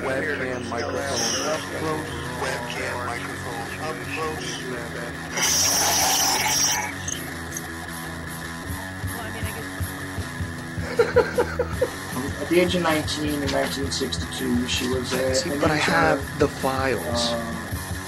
Webcam microphone up close. Webcam microphone up close. At the age of 19 in 1962, she was a... See, but I have the files.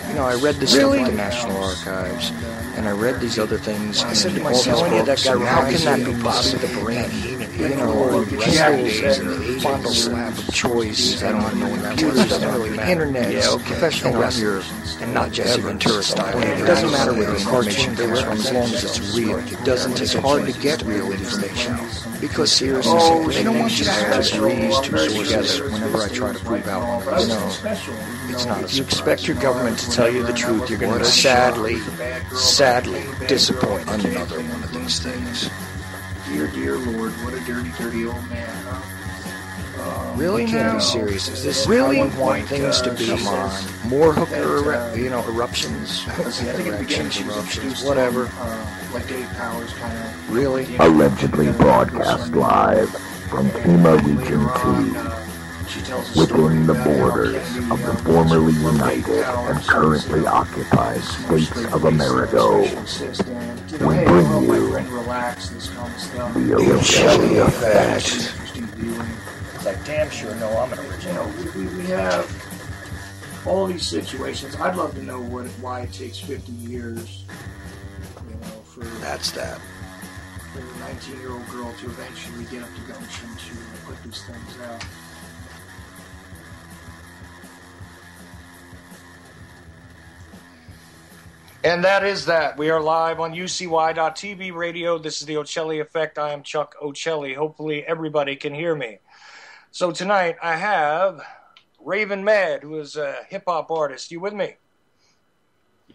You know, I read this stuff at the National Archives, and I read these other things. I said to myself, how can that be possible? The brain, you know, chemicals and frontal slab of choice, I don't know, computers, the internet, professional wrestlers, and not Jesse Ventura style. It doesn't matter whether it's cartoon or as long as it's real. It doesn't. It's hard to get real information because seriously, they don't want you to have just read two sources whenever I try to prove out. You know, it's not. If you expect your government to tell you the truth, you're going to sadly disappoint another one of these things. Dear Lord, what a dirty old man, huh? Really? Can't be serious. Is this really want things to be? Come on. More hooker, eruptions? Eruptions, whatever. Like Dave Powers kind of... Really? Allegedly broadcast live from Pima Region 2, within the borders of the formerly united and currently occupied states of America. We bring you the Ochelli Effect. I damn sure know I'm an original. We have all these situations. I'd love to know why it takes 50 years, for a 19-year-old girl to eventually get up to gumption to put these things out. And that is that. We are live on UCY.TV radio. This is the Ochelli Effect. I am Chuck Ochelli. Hopefully everybody can hear me. So tonight I have Raven Mad, who is a hip-hop artist. You with me?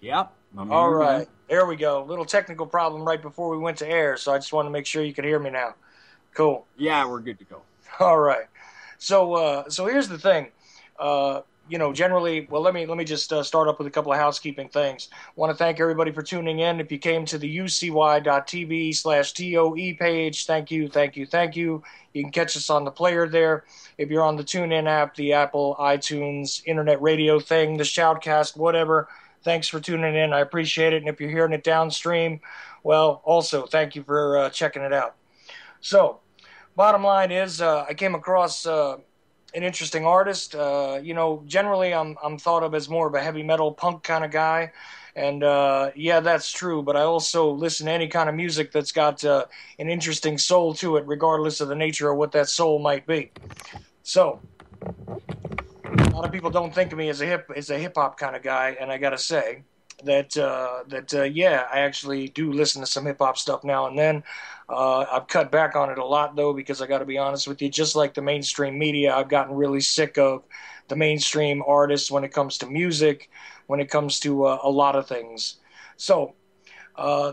Yep. All right. There we go. Little technical problem right before we went to air, so I just want to make sure you can hear me now. Cool. Yeah, we're good to go. All right. So here's the thing. Generally, well, let me just start up with a couple of housekeeping things. Want to thank everybody for tuning in. If you came to the ucy.tv/TOE page, thank you. You can catch us on the player there. If you're on the TuneIn app, the Apple, iTunes, internet radio thing, the Shoutcast, whatever, thanks for tuning in. I appreciate it. And if you're hearing it downstream, well, also thank you for checking it out. So, bottom line is, I came across an interesting artist. Generally I'm thought of as more of a heavy metal punk kind of guy. And yeah, that's true. But I also listen to any kind of music that's got an interesting soul to it, regardless of the nature of what that soul might be. So a lot of people don't think of me as a hip hop kind of guy. And I got to say that I actually do listen to some hip hop stuff now and then. I've cut back on it a lot, though, because I got to be honest with you, just like the mainstream media, I've gotten really sick of the mainstream artists when it comes to music, when it comes to a lot of things. So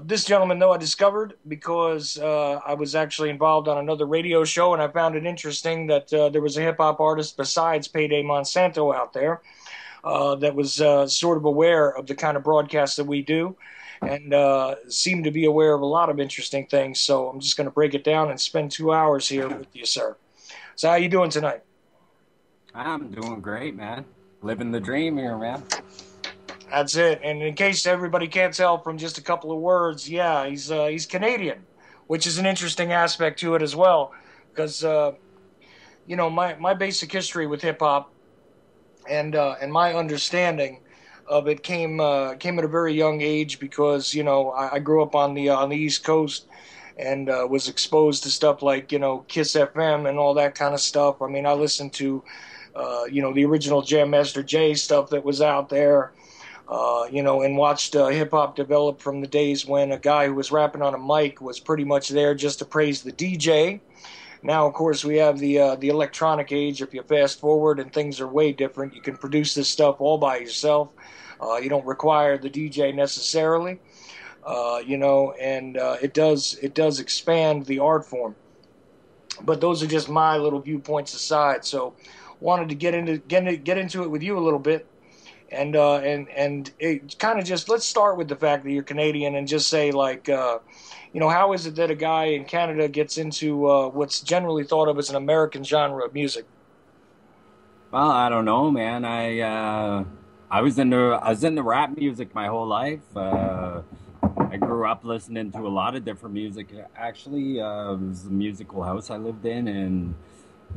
this gentleman, though, I discovered because I was actually involved on another radio show, and I found it interesting that there was a hip-hop artist besides Payday Monsanto out there that was sort of aware of the kind of broadcasts that we do, and seem to be aware of a lot of interesting things. So I'm just going to break it down and spend 2 hours here with you, sir. So how you doing tonight? I'm doing great, man. Living the dream here, man. That's it. And in case everybody can't tell from just a couple of words, yeah, he's Canadian, which is an interesting aspect to it as well. Because, my basic history with hip-hop and my understanding of it came at a very young age because, I grew up on the East Coast and was exposed to stuff like, Kiss FM and all that kind of stuff. I mean, I listened to, the original Jam Master Jay stuff that was out there, and watched hip-hop develop from the days when a guy who was rapping on a mic was pretty much there just to praise the DJ. Now, of course, we have the electronic age. If you fast forward and things are way different, you can produce this stuff all by yourself. You don't require the DJ necessarily, and it does expand the art form. But those are just my little viewpoints aside. So, wanted to get into it with you a little bit, and it kind of just let's start with the fact that you're Canadian and just say like, how is it that a guy in Canada gets into what's generally thought of as an American genre of music? Well, I don't know, man. I was into rap music my whole life. I grew up listening to a lot of different music. Actually, it was the musical house I lived in, and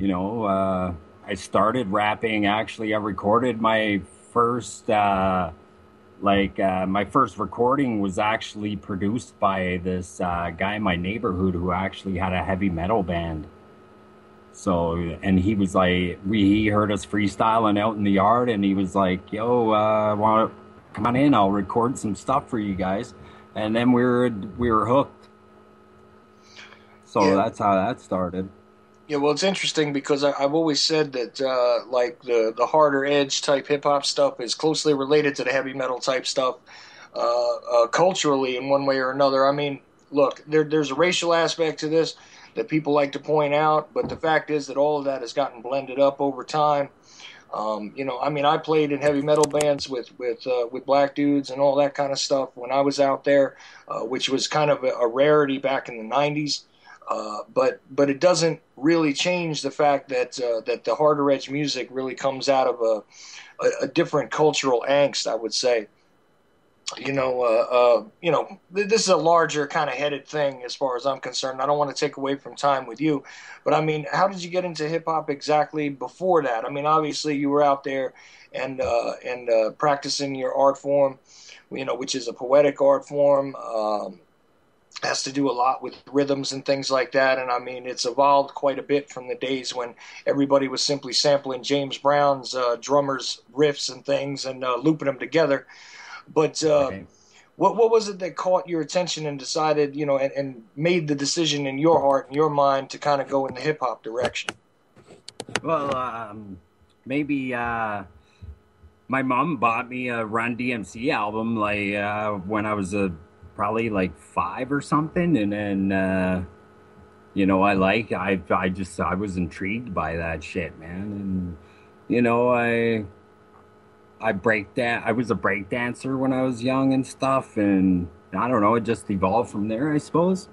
I started rapping. Actually, I recorded my first my first recording was actually produced by this guy in my neighborhood who actually had a heavy metal band. So, and he was like, he heard us freestyling out in the yard, and he was like, "Yo, want come on in? I'll record some stuff for you guys." And then we were hooked. So Yeah. that's how that started. Yeah, well, it's interesting because I've always said that like the harder edge type hip hop stuff is closely related to the heavy metal type stuff culturally in one way or another. I mean, look, there's a racial aspect to this that people like to point out, but the fact is that all of that has gotten blended up over time. I mean, I played in heavy metal bands with black dudes and all that kind of stuff when I was out there, which was kind of a rarity back in the '90s. But it doesn't really change the fact that the harder edge music really comes out of a different cultural angst, I would say. This is a larger kind of headed thing as far as I'm concerned. I don't want to take away from time with you, but I mean, how did you get into hip hop exactly before that? I mean, obviously you were out there and practicing your art form, which is a poetic art form. Has to do a lot with rhythms and things like that. And I mean, it's evolved quite a bit from the days when everybody was simply sampling James Brown's drummers' riffs and things and looping them together. But Right. what was it that caught your attention and decided, and made the decision in your heart and your mind to kind of go in the hip hop direction? Well, maybe my mom bought me a Run DMC album when I was probably like 5 or something, and then I was intrigued by that shit, man, and I was a break dancer when I was young and stuff, and I don't know, it just evolved from there, I suppose,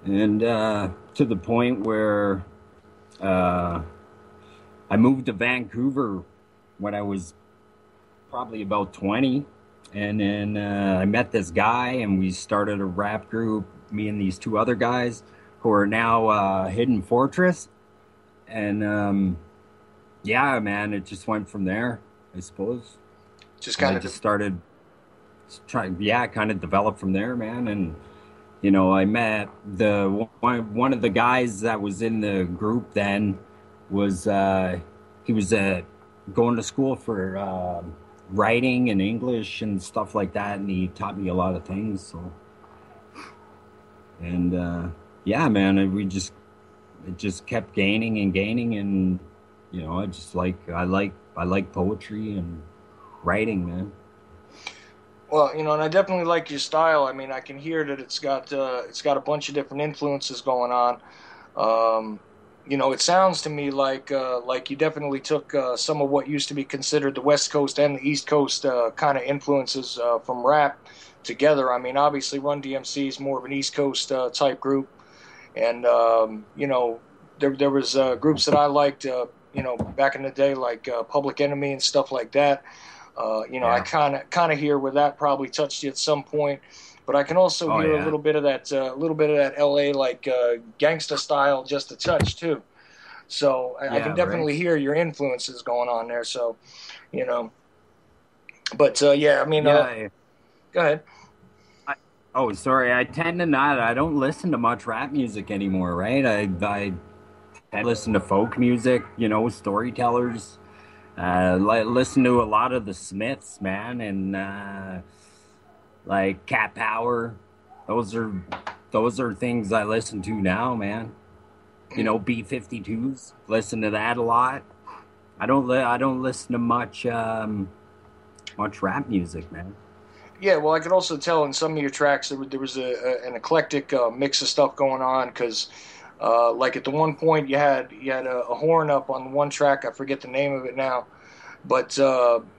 and to the point where I moved to Vancouver when I was probably about 20. And then I met this guy, and we started a rap group, me and these two other guys, who are now Hidden Fortress. And yeah, man, it just went from there, I suppose. Just And I kind just of, started kind of developed from there, man. And I met one of the guys that was in the group then was he was going to school for writing and English and stuff like that, and he taught me a lot of things. So, and yeah, man, it just kept gaining and gaining, and I like poetry and writing, man. well, and I definitely like your style. I mean, I can hear that it's got a bunch of different influences going on. Um, it sounds to me like you definitely took some of what used to be considered the West Coast and the East Coast kind of influences from rap together. I mean, obviously, Run DMC is more of an East Coast type group, and there was groups that I liked, back in the day, like Public Enemy and stuff like that. I Yeah. kind of hear where that probably touched you at some point, but I can also Oh hear yeah. a little bit of that L.A. like gangsta style just a touch too. So I can Yeah. Right. definitely hear your influences going on there. So you know, but yeah, I mean, Yeah. go ahead. I, oh, sorry. I tend to not. I don't listen to much rap music anymore. Right. I tend to listen to folk music. Storytellers. Listen to a lot of the Smiths, man, and like Cat Power. Those are those are things I listen to now, man. B-52s. Listen to that a lot. I don't listen to much rap music, man. Yeah, well, I could also tell in some of your tracks there was an eclectic mix of stuff going on because, like at the one point you had a horn up on one track. I forget the name of it now, but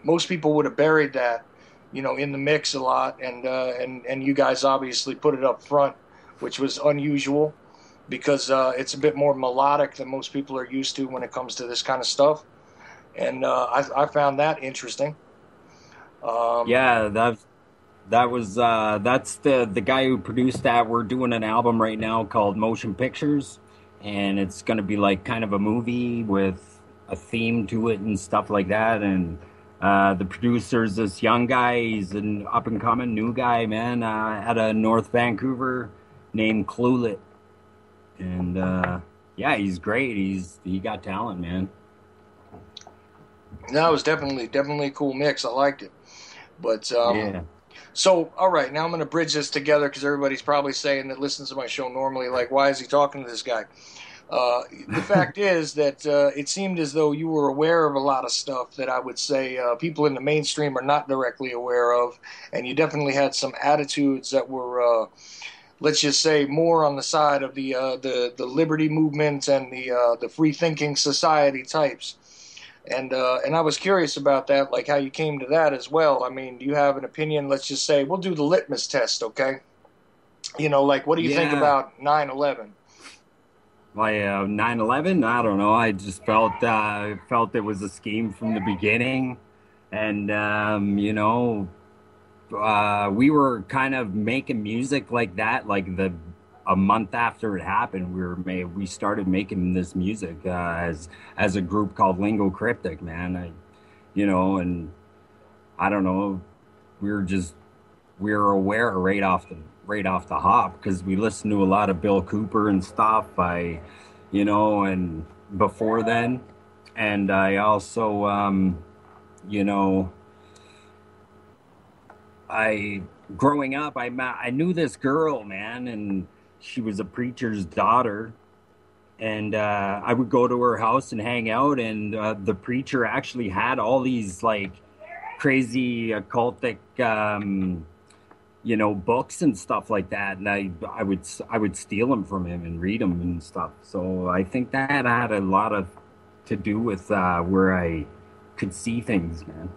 most people would have buried that, in the mix a lot, and you guys obviously put it up front, which was unusual because it's a bit more melodic than most people are used to when it comes to this kind of stuff. and I found that interesting. Yeah, that's the guy who produced that. We're doing an album right now called Motion Pictures, and it's going to be like kind of a movie with a theme to it and stuff like that. And the producer's this young guy. He's an up and coming new guy, man, out of North Vancouver, named Clulet. And yeah, he's great. He got talent, man. That was definitely a cool mix. I liked it. But Yeah. So, all right, now I'm going to bridge this together because everybody's probably saying that listens to my show normally, like, why is he talking to this guy? The fact is that it seemed as though you were aware of a lot of stuff that I would say people in the mainstream are not directly aware of, and you definitely had some attitudes that were, let's just say, more on the side of the liberty movement and the free thinking society types. And I was curious about that, like how you came to that as well. I mean, do you have an opinion? Let's just say we'll do the litmus test, okay? You know, like what do you think about 9/11? Like 9/11, I don't know. I just felt it was a scheme from the beginning, and you know, we were kind of making music like that, like a month after it happened. We started making this music as a group called Lingo Cryptic, man. You know, and I don't know, we were aware right off the hop because we listened to a lot of Bill Cooper and stuff. You know, and before then, and I also, you know, growing up, I knew this girl, man, and she was a preacher's daughter, and I would go to her house and hang out, and the preacher actually had all these like crazy occultic, you know, books and stuff like that, and I would steal them from him and read them and stuff. So I think that had a lot to do with where I could see things, man.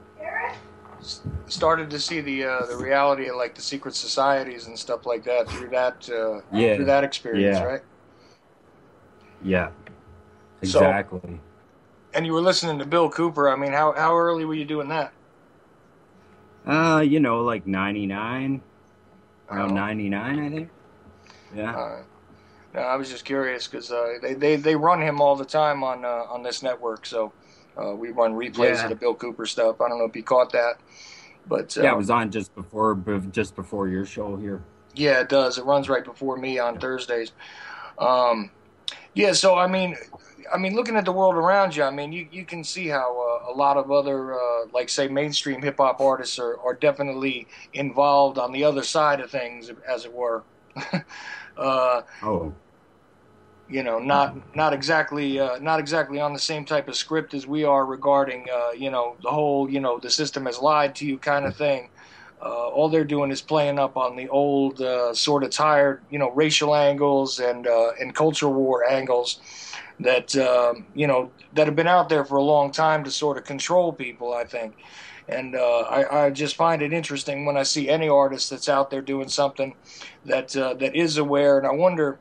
Started to see the reality of like the secret societies and stuff like that through that experience, right? Yeah, exactly. So, and you were listening to Bill Cooper. I mean, how early were you doing that? You know, like 99, around 99, I think. Yeah. No, I was just curious because they run him all the time on this network, so we run replays of the Bill Cooper stuff. I don't know if you caught that, but yeah, it was on just before your show here. Yeah, it does. It runs right before me on Thursdays. Yeah, so I mean, looking at the world around you, I mean, you can see how a lot of other, like say, mainstream hip hop artists are definitely involved on the other side of things, as it were. You know, not exactly on the same type of script as we are regarding, you know, the whole, you know, the system has lied to you kind of thing. All they're doing is playing up on the old, sort of tired, you know, racial angles and culture war angles that, you know, that have been out there for a long time to sort of control people, I think. And I just find it interesting when I see any artist that's out there doing something that is aware. And I wonder,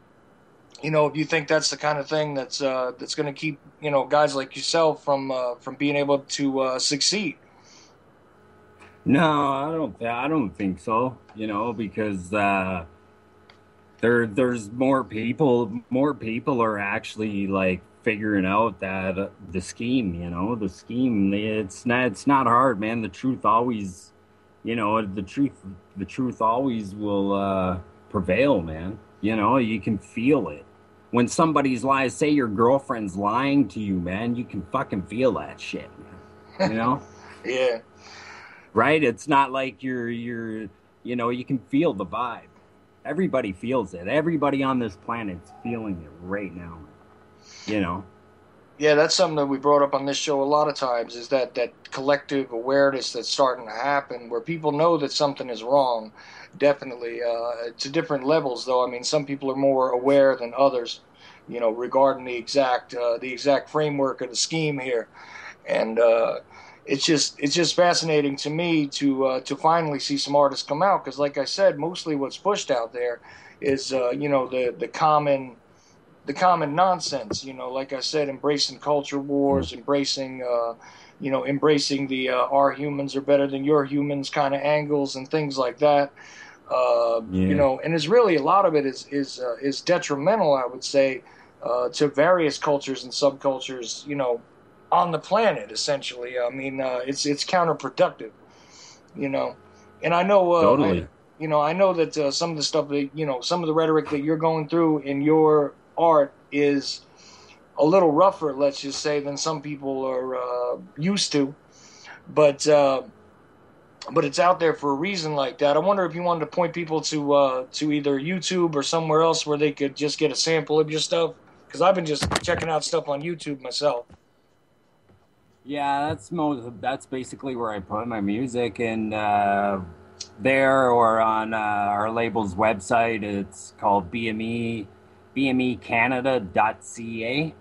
you know, if you think that's the kind of thing that's going to keep, you know, guys like yourself from being able to succeed. No, I don't think so. You know, because there's more people. More people are actually like figuring out that the scheme. You know, the scheme. It's not hard, man. The truth always, you know, the truth always will prevail, man. You know, you can feel it when somebody's lying. Say your girlfriend's lying to you, man. You can fucking feel that shit, man. You know? Yeah. Right? It's not like you're, you know, you can feel the vibe. Everybody feels it. Everybody on this planet's feeling it right now. You know? Yeah, that's something that we brought up on this show a lot of times, is that collective awareness that's starting to happen where people know that something is wrong. Definitely. To different levels, though. I mean, some people are more aware than others, you know, regarding the exact framework of the scheme here. And, it's just fascinating to me to finally see some artists come out, because like I said, mostly what's pushed out there is you know, the common the common nonsense, you know, like I said, embracing culture wars, embracing, embracing the our humans are better than your humans kind of angles and things like that. You know, and it's really a lot of it is detrimental, I would say, to various cultures and subcultures, you know, on the planet. Essentially, I mean, it's counterproductive, you know. And I know, Totally. I know that some of the stuff that some of the rhetoric that you're going through in your art is a little rougher, let's just say, than some people are used to, but it's out there for a reason like that. I wonder if you wanted to point people to either YouTube or somewhere else where they could just get a sample of your stuff, because I've been just checking out stuff on YouTube myself. Yeah, that's basically where I put my music, and there or on our label's website. It's called bmecanada.ca,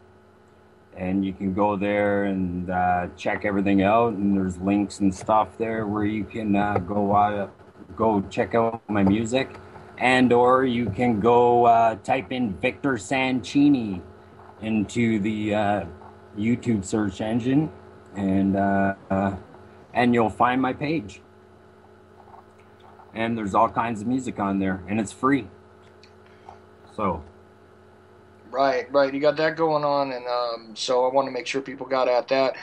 and you can go there and check everything out, and there's links and stuff there where you can go check out my music, and or you can go type in Victor Sancini into the YouTube search engine, and you'll find my page. And there's all kinds of music on there, and it's free. So. Right. You got that going on, and so I want to make sure people got at that.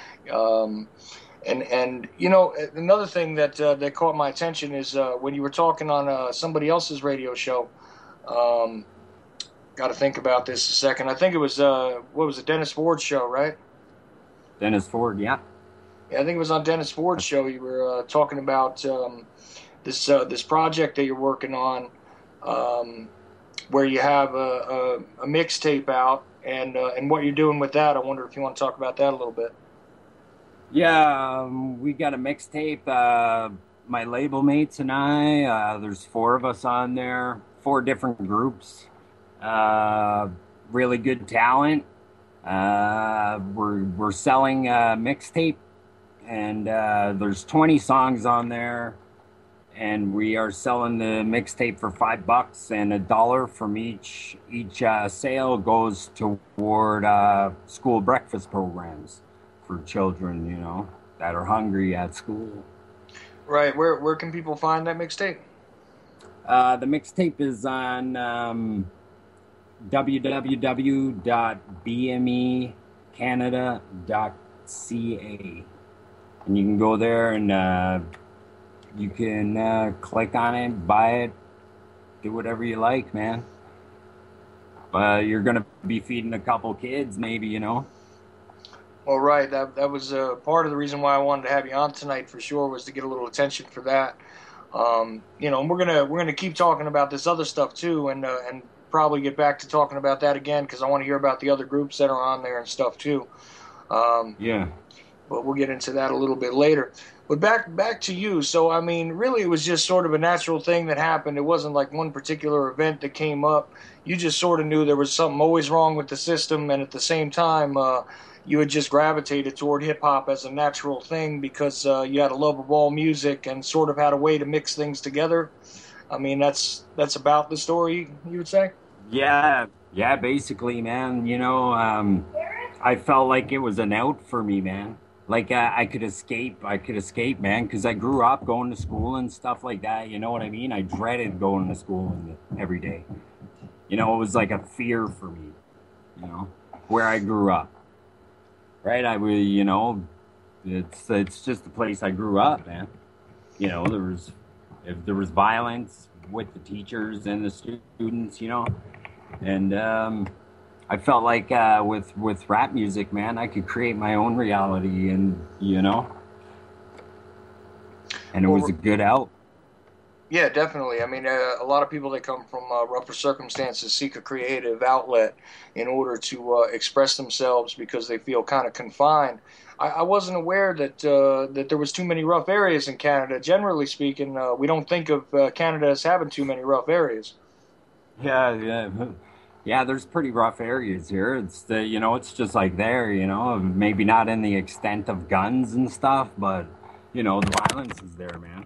And you know, another thing that caught my attention is when you were talking on somebody else's radio show. Got to think about this a second. I think it was what was it, Dennis Ford's show, right? Dennis Ford, yeah. Yeah, I think it was on Dennis Ford's show. You were talking about this project that you're working on, where you have a mixtape out, and what you're doing with that. I wonder if you want to talk about that a little bit. Yeah, we got a mixtape. My label mates and I. There's 4 of us on there. 4 different groups. Really good talent. We're selling a mixtape, and there's 20 songs on there. And we are selling the mixtape for $5, and $1 from each sale goes toward school breakfast programs for children, you know, that are hungry at school. Right. Where can people find that mixtape? The mixtape is on www.bmecanada.ca, and you can go there and you can click on it, buy it, do whatever you like, man. You're going to be feeding a couple kids, maybe, you know. Well, right. That was part of the reason why I wanted to have you on tonight for sure, was to get a little attention for that. You know, and we're gonna keep talking about this other stuff too, and probably get back to talking about that again, because I want to hear about the other groups that are on there and stuff too. Yeah. But we'll get into that a little bit later. But back to you. So, I mean, really it was just sort of a natural thing that happened. It wasn't like one particular event that came up. You just sort of knew there was something always wrong with the system, and at the same time, you had just gravitated toward hip-hop as a natural thing because you had a love of all music and sort of had a way to mix things together. I mean, that's about the story, you would say? Yeah, basically, man. You know, I felt like it was an out for me, man. Like I could escape, man, because I grew up going to school and stuff like that. You know what I mean? I dreaded going to school every day. You know, it was like a fear for me, you know, where I grew up. Right? You know, it's just the place I grew up, man. You know, if there was violence with the teachers and the students, you know, and I felt like with rap music, man, I could create my own reality, and you know, and it was a good out. Yeah, definitely. I mean, a lot of people that come from rougher circumstances seek a creative outlet in order to express themselves because they feel kind of confined. I wasn't aware that that there was too many rough areas in Canada. Generally speaking, we don't think of Canada as having too many rough areas. Yeah, there's pretty rough areas here. It's you know, it's just like there, you know, maybe not in the extent of guns and stuff, but you know, the violence is there, man.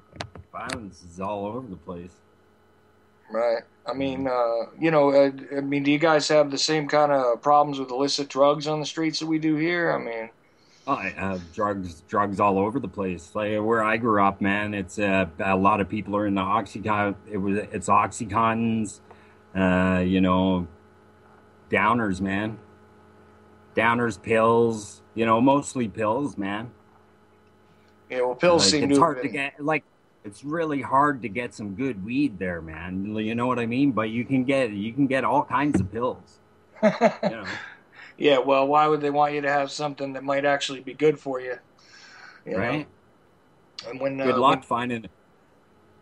Violence is all over the place. Right. I mean, I mean, do you guys have the same kind of problems with illicit drugs on the streets that we do here? I mean, Oh, drugs all over the place. Like where I grew up, man, it's a lot of people are in the oxycontin. It's oxycontins, you know, downers, man, downers, pills. You know, mostly pills, man. yeah, well, pills Like seem it's to have hard to been. get. Like it's really hard to get some good weed there, man. You know what I mean? But you can get all kinds of pills. You know, Yeah, well, why would they want you to have something that might actually be good for you? You know, right? and Good luck finding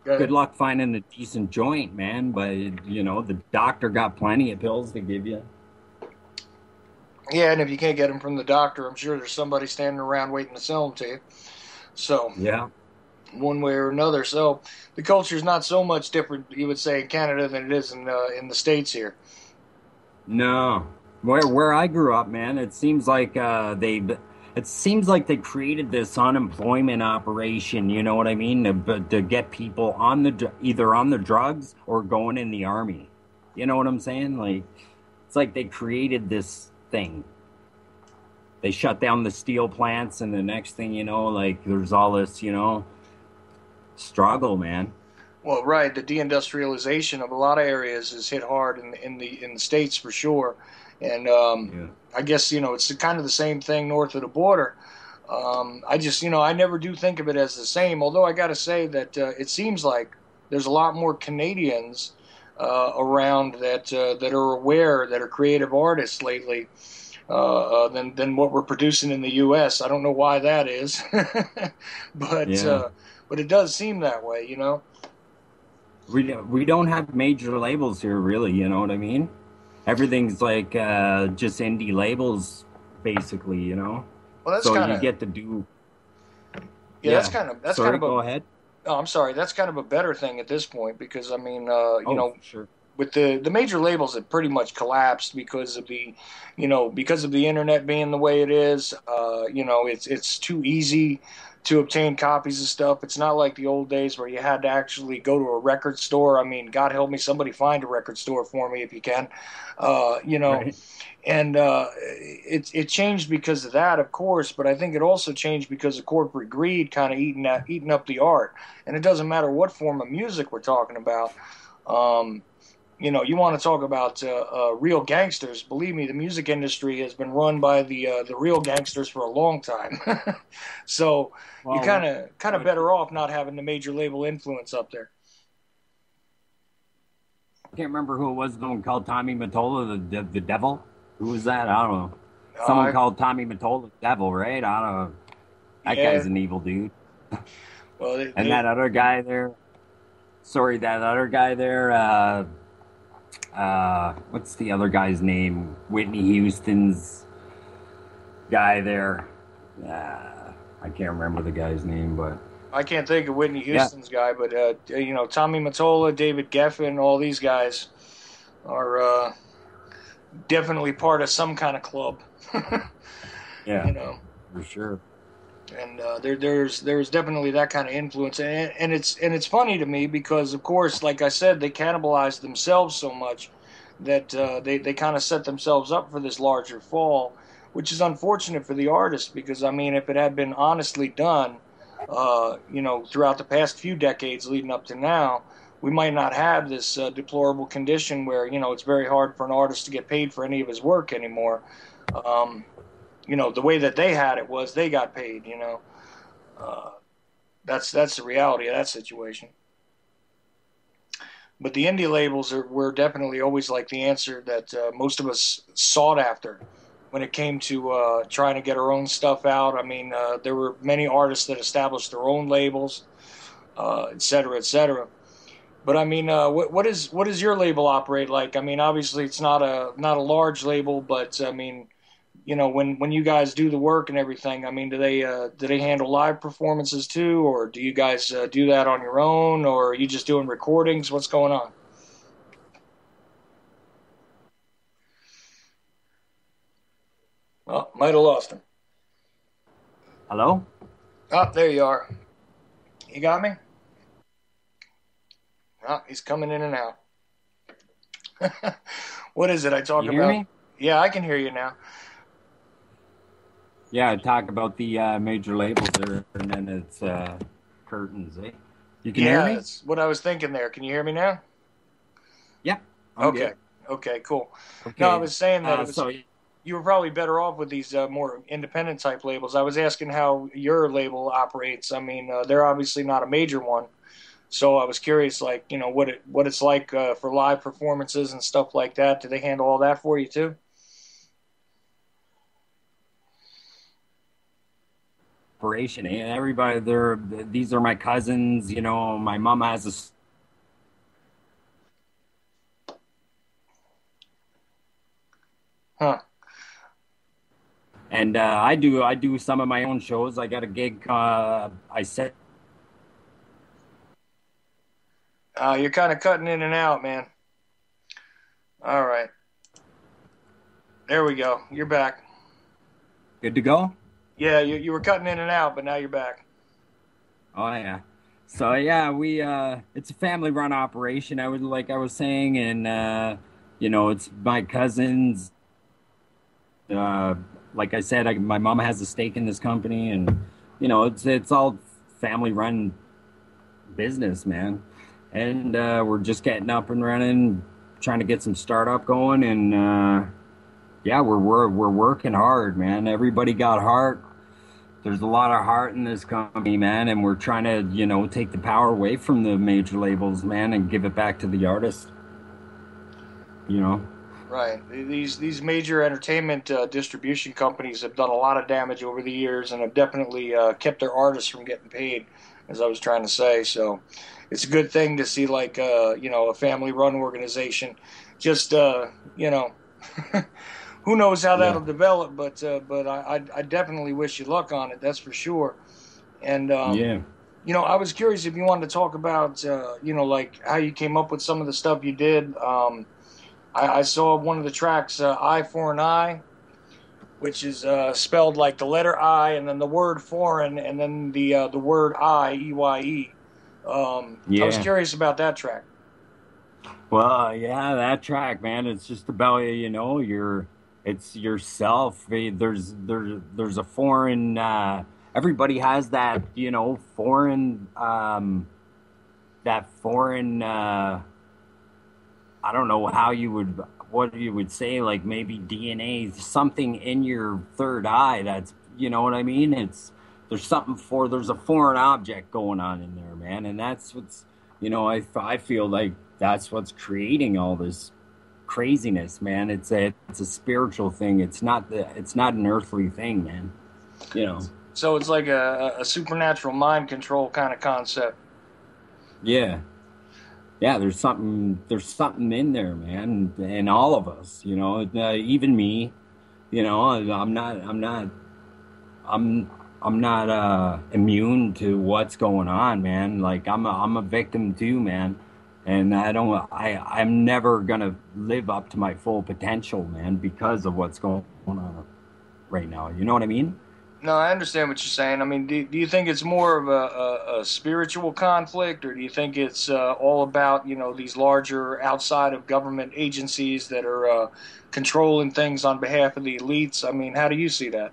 go good ahead. luck finding a decent joint, man. But you know, the doctor got plenty of pills to give you. Yeah, and if you can't get them from the doctor, I'm sure there's somebody standing around waiting to sell them to you. So, Yeah. one way or another. So, the culture's not so much different, you would say, in Canada than it is in the States here. No. Where I grew up, man, it seems like they created this unemployment operation, you know what I mean? To get people on either on the drugs or going in the army. You know what I'm saying? Like it's like they created this thing. They shut down the steel plants and the next thing you know, like there's all this, struggle, man. Well, right, the deindustrialization of a lot of areas is hit hard in the states for sure, and Yeah. I guess it's kind of the same thing north of the border. I just I never do think of it as the same. Although I got to say that it seems like there's a lot more Canadians around that are aware, that are creative artists lately, than what we're producing in the U.S. I don't know why that is, but Yeah. but it does seem that way, We don't have major labels here, really. You know what I mean? Everything's like just indie labels, basically. Well, that's So kind you of get to do. yeah, Yeah. that's kind Sorry. of a Go ahead. oh, I'm sorry, that's kind of a better thing at this point because I mean, Oh, for sure. with the major labels have pretty much collapsed because of the internet being the way it is. It's too easy to obtain copies of stuff. It's not like the old days where you had to actually go to a record store. I mean, God help me, somebody find a record store for me if you can. Uh, you know, Right. and it changed because of that, of course. But I think it also changed because of corporate greed, kind of eating up the art. And it doesn't matter what form of music we're talking about. Um, you want to talk about real gangsters. Believe me, the music industry has been run by the real gangsters for a long time. So you Well, kind of what better off not having the major label influence up there. I can't remember who it was. The one called Tommy Mottola the devil. Who was that? I don't know. Someone Uh, called Tommy Mottola the devil, right? I don't know. That yeah. guy's an evil dude. Well, And that other guy there. Sorry, that other guy there. What's the other guy's name? Whitney Houston's guy there. I can't remember the guy's name, but I can't think of Whitney yeah, Houston's guy, but Tommy Mottola, David Geffen, all these guys are definitely part of some kind of club. yeah, you know. for sure. And there's definitely that kind of influence, and it's funny to me because of course, like I said, they cannibalized themselves so much that they kind of set themselves up for this larger fall, which is unfortunate for the artist because I mean, if it had been honestly done, throughout the past few decades leading up to now, we might not have this deplorable condition where it's very hard for an artist to get paid for any of his work anymore. Um, the way that they had it was they got paid. Uh, that's the reality of that situation. But the indie labels were definitely always like the answer that most of us sought after when it came to trying to get our own stuff out. I mean, there were many artists that established their own labels, et cetera, et cetera. But I mean, what does your label operate like? I mean, obviously it's not a large label, but I mean, when you guys do the work and everything, I mean, do they handle live performances too, or do you guys do that on your own, or are you just doing recordings? What's going on? Oh, might have lost him. Hello? Oh, there you are. You got me? Oh, he's coming in and out. What is it I talk You hear about? me? Yeah, I can hear you now. Yeah, talk about the major labels there, and then it's curtains, eh? You can hear Yeah, me? that's what I was thinking there. Can you hear me now? Yeah, I'm Okay. good. Okay, cool. No, I Okay, was saying that it was so you were probably better off with these more independent type labels. I was asking how your label operates. I mean, they're obviously not a major one, so I was curious, like, what it's like for live performances and stuff like that. Do they handle all that for you too? operation, and everybody, these are my cousins. My mom has Huh. and I do some of my own shows. I got a gig. I said You're kind of cutting in and out, man. All right. There we go. You're back. good to go. Yeah, you were cutting in and out, but now you're back. Oh yeah. So yeah, we it's a family run operation. I was saying, and it's my cousins. Uh, like I said, my mom has a stake in this company, and it's all family run business, man. And we're just getting up and running, trying to get some startup going, and yeah, we're working hard, man. Everybody got heart. There's a lot of heart in this company, man, and we're trying to, take the power away from the major labels, man, and give it back to the artist. Right. These major entertainment distribution companies have done a lot of damage over the years and have definitely kept their artists from getting paid, as I was trying to say. So it's a good thing to see, like, a family-run organization. Just, who knows how that'll Yeah. develop, but I definitely wish you luck on it. That's for sure. And Yeah. I was curious if you wanted to talk about, like how you came up with some of the stuff you did. I saw one of the tracks, "Eye for an Eye," which is spelled like the letter I, and then the word foreign, and then the word I, EYE. I was Yeah. curious about that track. Well, yeah, that track, man. It's just about it's yourself. There's a foreign. Everybody has that, foreign. That foreign. I don't know what you would say, like maybe DNA, something in your third eye. That's, you know what I mean. There's a foreign object going on in there, man, and that's what's, I feel like that's what's creating all this craziness, man. It's a spiritual thing. It's not an earthly thing, man. So it's like a supernatural mind control kind of concept. Yeah. Yeah, there's something in there, man, and all of us, even me, I'm not immune to what's going on, man. Like I'm a victim too, man, and I'm never gonna live up to my full potential, man, because of what's going on right now. You know what I mean? No, I understand what you're saying. I mean, do you think it's more of a spiritual conflict, or do you think it's all about, these larger outside of government agencies that are controlling things on behalf of the elites? I mean, how do you see that?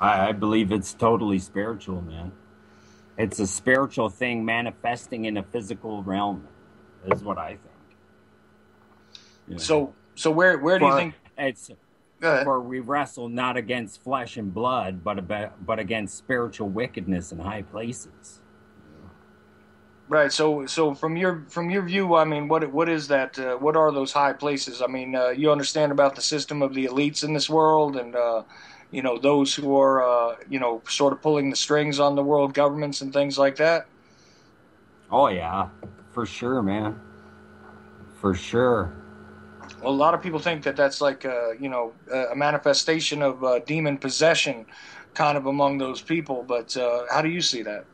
I believe it's totally spiritual, man. It's a spiritual thing manifesting in a physical realm, is what I think. So where do you think? It's Go ahead. For we wrestle not against flesh and blood, but against spiritual wickedness in high places. Right. So from your view, I mean, what is that? What are those high places? I mean, you understand about the system of the elites in this world, and those who are sort of pulling the strings on the world governments and things like that. Oh yeah, for sure, man. For sure. Well, a lot of people think that that's like a manifestation of demon possession, kind of among those people. But how do you see that?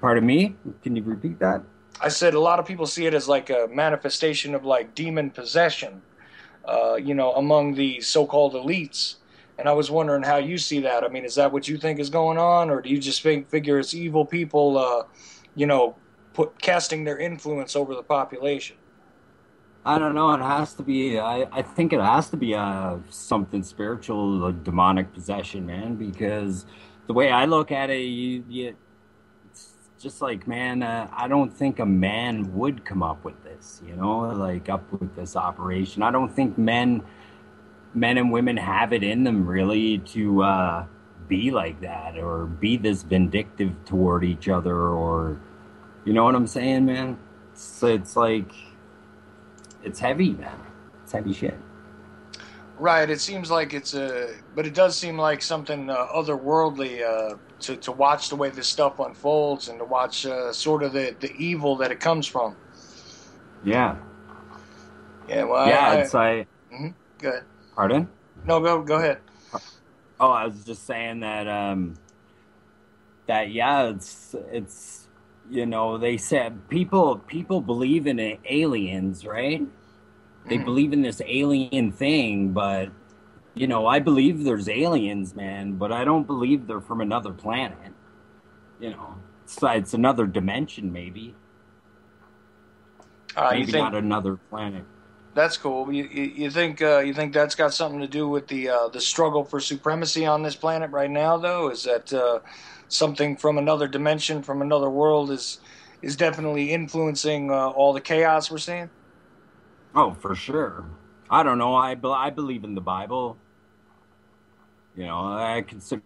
Pardon me? Can you repeat that? I said a lot of people see it as like a manifestation of like demon possession, among the so-called elites. And I was wondering how you see that. I mean, is that what you think is going on, or do you just figure it's evil people, casting their influence over the population? I don't know. It has to be. I think it has to be something spiritual, a demonic possession, man. Because the way I look at it, it's just like, man, I don't think a man would come up with this. You know, like up with this operation. I don't think men and women have it in them really to be like that or be this vindictive toward each other, or you know what I'm saying, man? It's like. It's heavy, man. It's heavy shit. Right. It seems like but it does seem like something otherworldly to watch the way this stuff unfolds and to watch sort of the evil that it comes from. Yeah. Yeah. Well, yeah. It's like. Mm-hmm. Go ahead. Pardon? No, go ahead. Oh, I was just saying that. It's. You know, they said people believe in aliens, right? They believe in this alien thing, but, you know, I believe there's aliens, man, but I don't believe they're from another planet. You know, it's another dimension, maybe. Maybe not another planet. That's cool. You think that's got something to do with the struggle for supremacy on this planet right now, though? Is that something from another dimension, from another world, is definitely influencing all the chaos we're seeing? Oh, for sure. I don't know. I believe in the Bible. You know, I consider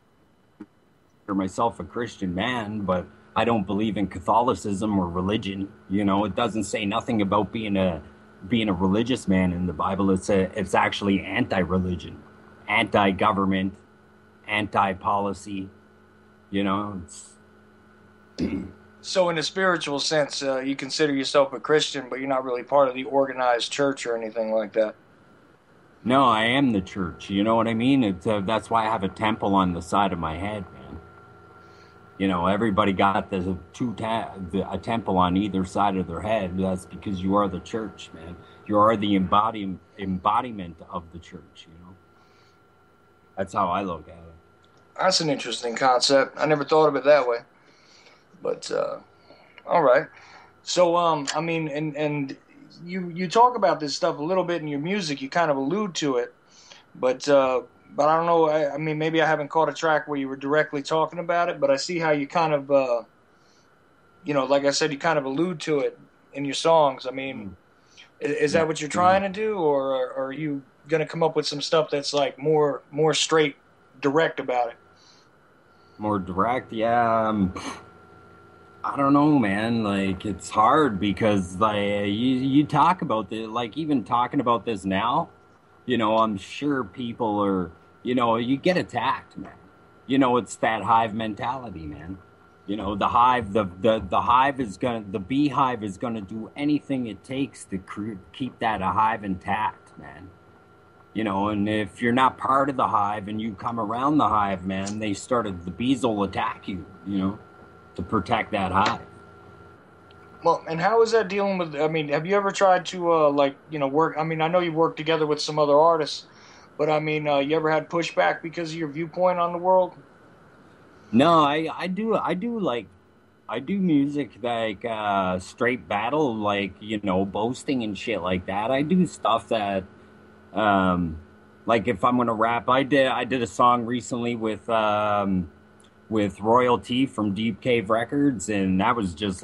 myself a Christian man, but I don't believe in Catholicism or religion. You know, it doesn't say nothing about being a religious man in the Bible. It's actually anti-religion, anti-government, anti-policy. You know, So in a spiritual sense, you consider yourself a Christian, but you're not really part of the organized church or anything like that. No, I am the church. You know what I mean? That's why I have a temple on the side of my head, man. You know, everybody got a temple on either side of their head. That's because you are the church, man. You are the embodiment of the church, you know? That's how I look at it. That's an interesting concept. I never thought of it that way. But all right. So I mean, and you talk about this stuff a little bit in your music. You kind of allude to it, but I don't know. I mean, maybe I haven't caught a track where you were directly talking about it. But I see how you kind of, you know, like I said, you kind of allude to it in your songs. I mean, is that what you're trying to do, or are you going to come up with some stuff that's like more straight, direct about it? More direct, yeah. I don't know, man. Like, it's hard because like you talk about this, like even talking about this now, you know, I'm sure people are, you know, you get attacked, man. You know, it's that hive mentality, man. You know, the hive, the beehive is gonna do anything it takes to keep that hive intact, man. You know, and if you're not part of the hive and you come around the hive, man, the bees will attack you, you know, to protect that hive. Well, and how is that dealing with, I mean, have you ever tried to, like, you know, work, I mean, I know you work together with some other artists, but I mean, you ever had pushback because of your viewpoint on the world? No, I do music like straight battle, like, you know, boasting and shit like that. I do stuff that like if I'm gonna rap, I did a song recently with Royalty from Deep Cave Records, and that was just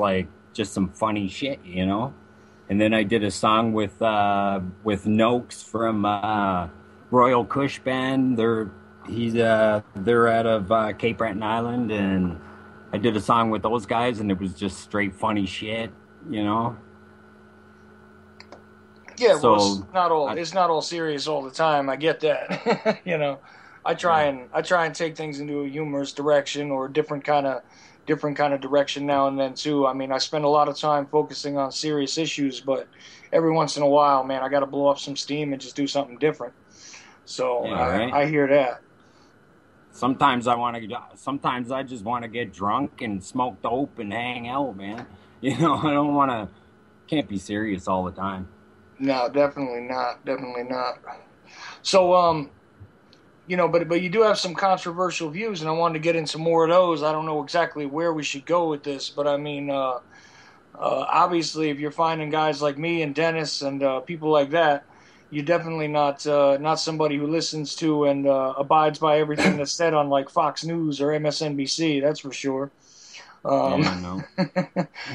some funny shit, you know. And then I did a song with Noakes from Royal Kush Band. They're out of Cape Breton Island, and I did a song with those guys, and it was just straight funny shit, you know. Yeah, so, well, it's not all serious all the time. I get that. You know, I try and take things into a humorous direction or different kind of direction now and then too. I mean, I spend a lot of time focusing on serious issues, but every once in a while, man, I got to blow up some steam and just do something different. So yeah, right? I hear that. Sometimes I just want to get drunk and smoke dope and hang out, man. You know, can't be serious all the time. No, definitely not. So, you know, but you do have some controversial views, and I wanted to get into more of those. I don't know exactly where we should go with this, but I mean, Obviously, if you're finding guys like me and Dennis and people like that, you're definitely not somebody who listens to and abides by everything that's said on like Fox News or MSNBC. That's for sure. Yeah,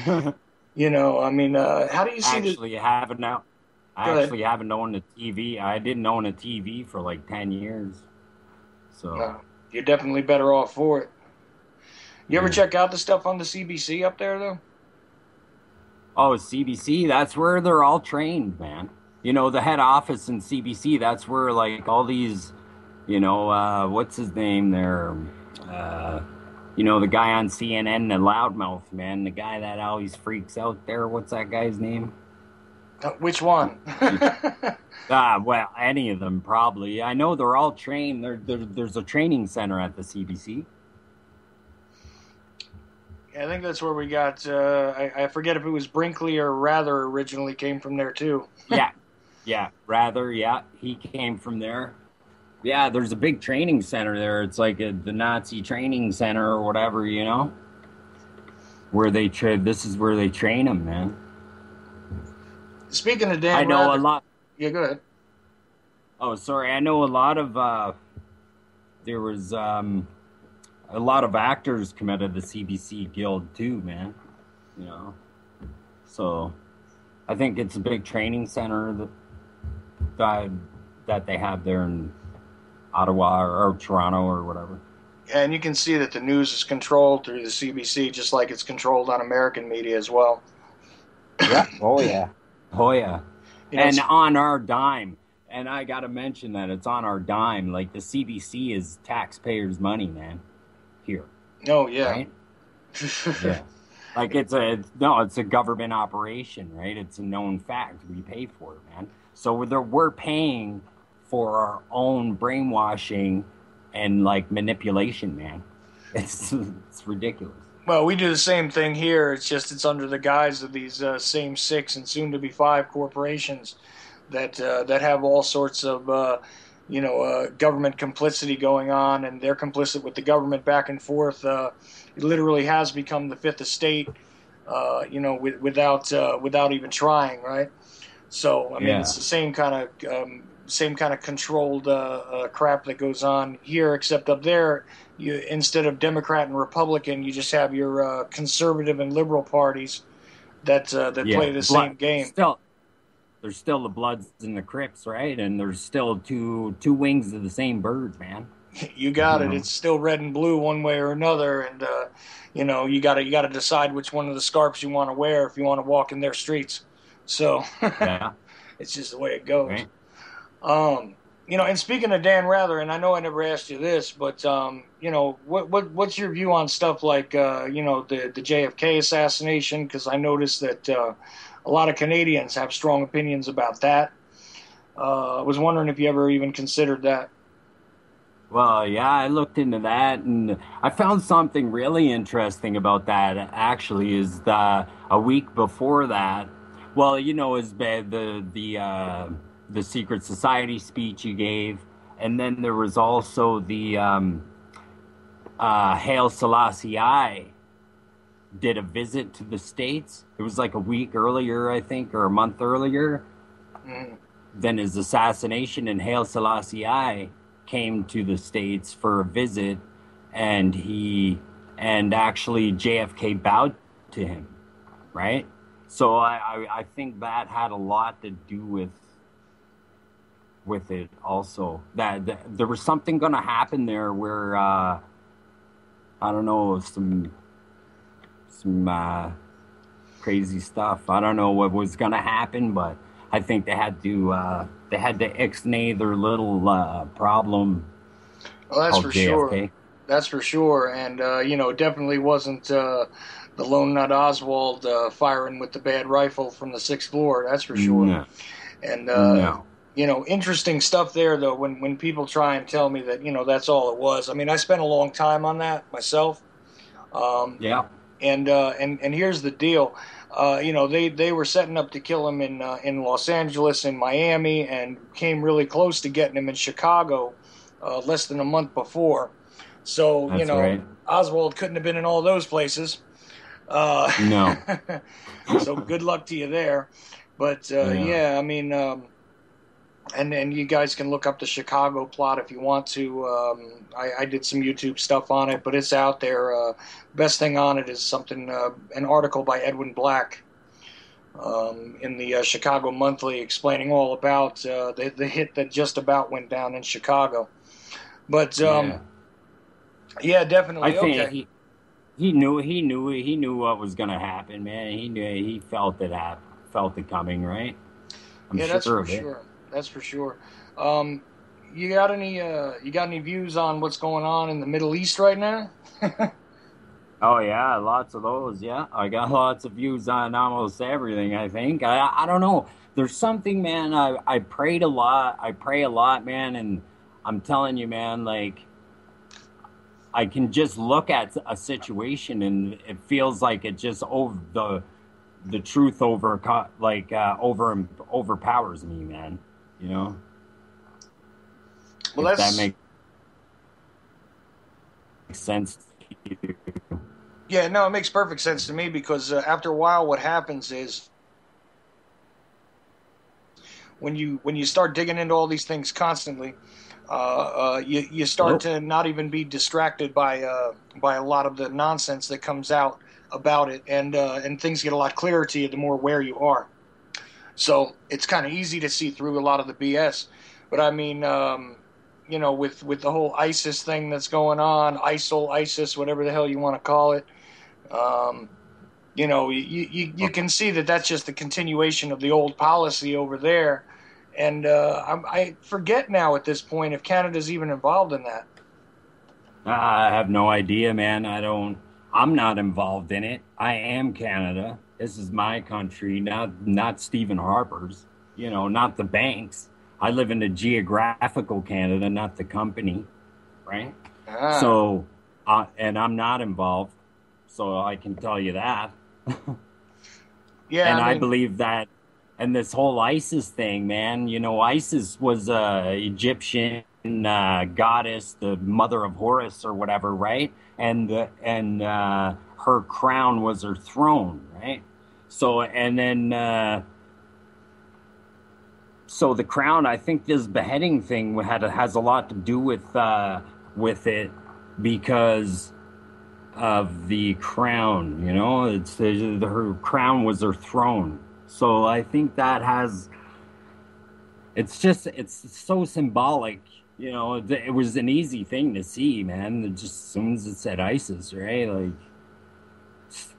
no. You know, I mean, how do you see Actually, I haven't now. I Go ahead. actually haven't owned a TV. I didn't own a TV for like 10 years. So You're definitely better off for it. You ever Yeah. check out the stuff on the CBC up there, though? Oh, CBC, that's where they're all trained, man. You know, the head office in CBC, that's where like all these, what's his name there? The guy on CNN, the loudmouth, man, the guy that always freaks out there. What's that guy's name? Which one? Well, any of them probably. I know they're all trained. There's a training center at the CBC. I think that's where we got. I forget if it was Brinkley or Rather originally came from there too. Yeah, Rather. Yeah, he came from there. Yeah, there's a big training center there. It's like the Nazi training center or whatever, where they this is where they train them, man. Speaking of Dan, I know Rather, a lot. Yeah, go ahead. Oh, sorry. I know a lot of. There was a lot of actors come out of the CBC Guild too, man. So I think it's a big training center that they have there in Ottawa or Toronto or whatever. And you can see that the news is controlled through the CBC, just like it's controlled on American media as well. Yeah. Oh yeah. You know, And on our dime. And I got to mention that it's on our dime. Like the CBC is taxpayers' money, man. Here. Oh yeah. Right? Yeah. Like it's a government operation, right? It's a known fact. We pay for it, man. So we're paying for our own brainwashing and like manipulation, man. It's ridiculous. Well, we do the same thing here. It's just it's under the guise of these same 6 and soon to be 5 corporations that have all sorts of government complicity going on, and they're complicit with the government back and forth. It literally has become the fifth estate, without even trying, right? So I mean, It's the same kind of controlled crap that goes on here, except up there, you instead of Democrat and Republican, you just have your conservative and liberal parties that play the same game. There's still the Bloods and the Crips, right? And there's still two wings of the same bird, man. You got it. It's still red and blue one way or another, and you got to decide which one of the scarps you want to wear if you want to walk in their streets. So Yeah. it's just the way it goes. Right. And speaking of Dan Rather, and I know I never asked you this, but what's your view on stuff like the JFK assassination? Because I noticed that a lot of Canadians have strong opinions about that. I was wondering if you ever even considered that. Well, yeah, I looked into that, and I found something really interesting about that. Actually, is a week before that. Well, is the Secret Society speech you gave, and then there was also the Haile Selassie I did a visit to the States. It was like a week earlier, I think, or a month earlier than his assassination, and Haile Selassie I came to the States for a visit, and actually JFK bowed to him, right? So I think that had a lot to do with it also. That there was something going to happen there where I don't know, some crazy stuff. I don't know what was going to happen, but I think they had to ixnay their little problem. Well, that's for JFK. sure. That's for sure. And it definitely wasn't the lone nut Oswald firing with the bad rifle from the 6th floor. That's for sure. No. And No. Interesting stuff there, though, when people try and tell me that, that's all it was. I mean, I spent a long time on that myself. Yeah. And here's the deal. They were setting up to kill him in Los Angeles, in Miami, and came really close to getting him in Chicago less than a month before. So, That's right. Oswald couldn't have been in all those places. No. So good luck to you there. But yeah, I mean, and you guys can look up the Chicago plot if you want to. I did some YouTube stuff on it, but it's out there. Best thing on it is something, an article by Edwin Black in the Chicago Monthly, explaining all about the hit that just about went down in Chicago. But yeah, definitely. I think Okay. he knew what was gonna happen, man. He felt it happen, felt it coming, right? I'm Yeah, sure that's for of it. sure. That's for sure. You got any views on what's going on in the Middle East right now? Oh yeah, lots of those. Yeah, I got lots of views on almost everything. I think I don't know. There's something, man. I prayed a lot. I pray a lot, man, and I'm telling you, man, like I can just look at a situation and it feels like it just over the truth overpowers me, man. You know. Well, If that that's makes sense to you. yeah, no, it makes perfect sense to me because after a while, what happens is when you start digging into all these things constantly, you start to not even be distracted by a lot of the nonsense that comes out about it, and things get a lot clearer to you the more aware you are. So it's kind of easy to see through a lot of the BS. But I mean, with the whole ISIS thing that's going on, ISIL, ISIS, whatever the hell you want to call it, you can see that that's just the continuation of the old policy over there. And I forget now at this point if Canada's even involved in that. I have no idea, man. I'm not involved in it. I am Canada. This is my country, not Stephen Harper's, not the banks. I live in the geographical Canada, not the company, right? So, and I'm not involved, so I can tell you that. Yeah, and I believe that. And this whole ISIS thing, man, ISIS was a Egyptian goddess, the mother of Horus or whatever, right? And her crown was her throne, right? So and then so the crown, I think this beheading thing has a lot to do with it because of the crown, it's her crown was her throne. So I think that it's so symbolic, it was an easy thing to see, man. Just as soon as it said ISIS, right? Like, as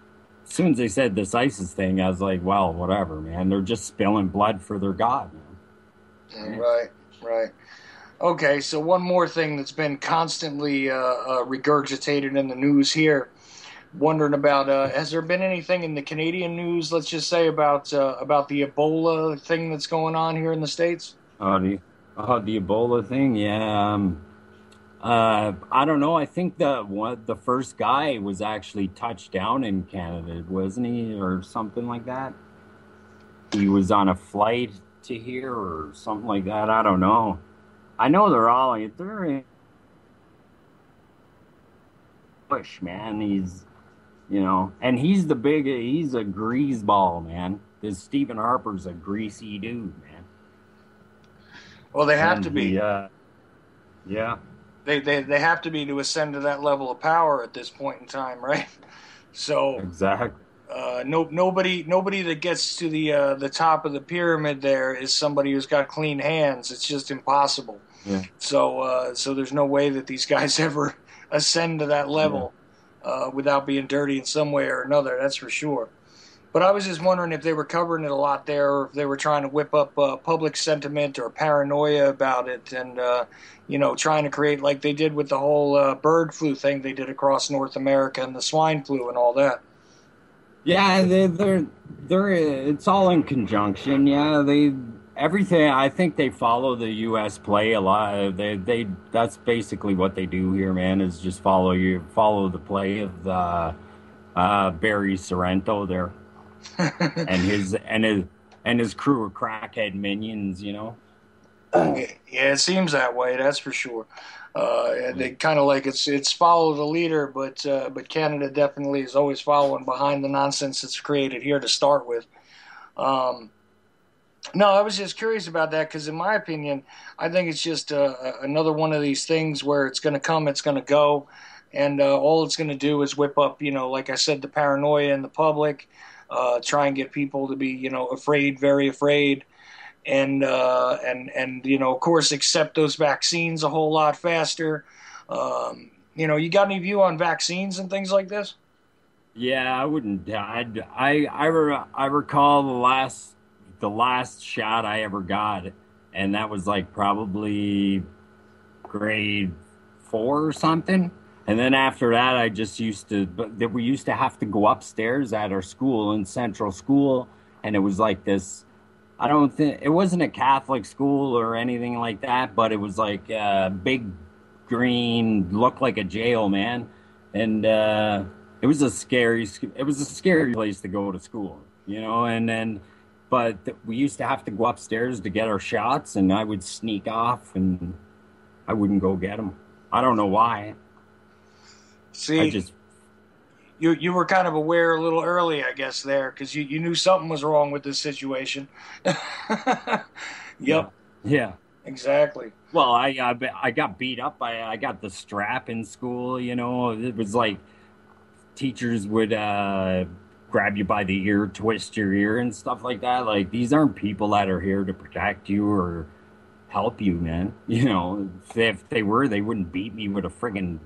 soon as they said this ISIS thing, I was like, well, whatever, man. They're just spilling blood for their God, man. Right. Okay, so one more thing that's been constantly regurgitated in the news here. Wondering about has there been anything in the Canadian news, let's just say, about the Ebola thing that's going on here in the States? The Ebola thing, yeah. I don't know. I think the first guy was actually touched down in Canada, wasn't he, or something like that? He was on a flight to here or something like that. I don't know. I know they're in push, man. He's and he's a greaseball, man. This Stephen Harper's a greasy dude, man. Well, they have to be. Yeah. They have to be to ascend to that level of power at this point in time, right? So exactly. Nobody that gets to the top of the pyramid there is somebody who's got clean hands. It's just impossible. Yeah. So there's no way that these guys ever ascend to that level. Without being dirty in some way or another, that's for sure. But I was just wondering if they were covering it a lot there, or if they were trying to whip up public sentiment or paranoia about it, and trying to create like they did with the whole bird flu thing they did across North America and the swine flu and all that. Yeah, they're it's all in conjunction. Yeah, everything. I think they follow the U.S. play a lot. That's basically what they do here, man. Is just follow the play of the Barry Sorrento there, and his crew of crackhead minions. Yeah, it seems that way. That's for sure. They kind of like it's follow the leader, but Canada definitely is always following behind the nonsense that's created here to start with. Um, no, I was just curious about that because, in my opinion, I think it's just another one of these things where it's going to come, it's going to go, and all it's going to do is whip up, like I said, the paranoia in the public, try and get people to be, afraid, very afraid, and of course, accept those vaccines a whole lot faster. You got any view on vaccines and things like this? Yeah, I wouldn't. I recall the last shot I ever got, and that was like probably grade 4 or something. And then after that, I just used to. But we used to have to go upstairs at our school in Central School, and it was like this. I don't think it wasn't a Catholic school or anything like that, but it was like a big green, looked like a jail, man, and it was a scary place to go to school, and then, but we used to have to go upstairs to get our shots, and I would sneak off, and I wouldn't go get them. I don't know why. See, I just you were kind of aware a little early, I guess, there, because you knew something was wrong with this situation. yeah, Yep, yeah. exactly. Well, I got beat up. I got the strap in school. It was like teachers would grab you by the ear, twist your ear, and stuff like that. Like, these aren't people that are here to protect you or help you, man. If they were, they wouldn't beat me with a friggin'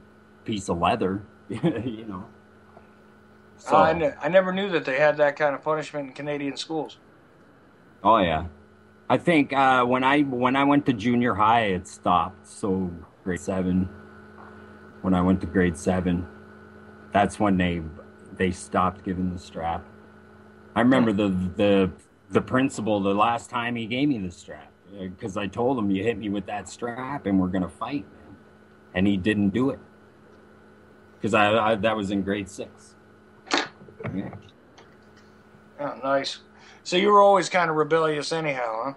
piece of leather. So, I never knew that they had that kind of punishment in Canadian schools. oh yeah. I think when I went to junior high, it stopped. So grade 7. When I went to grade 7, that's when they stopped giving the strap. I remember the principal the last time he gave me the strap, because I told him, you hit me with that strap and we're gonna fight, man. And he didn't do it because I that was in grade 6. Yeah. Oh, nice. So you were always kind of rebellious, anyhow,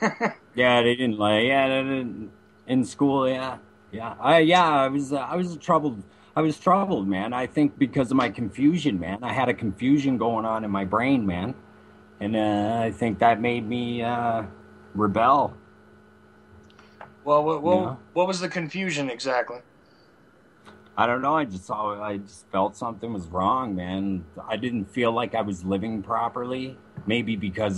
huh? Yeah, they didn't like. Yeah, they didn't, in school. Yeah, yeah. I was troubled, man. I think because of my confusion, man. I had a confusion going on in my brain, man, and I think that made me rebel. Well, You know, what was the confusion exactly? I don't know. I just felt something was wrong, man. I didn't feel like I was living properly. Maybe because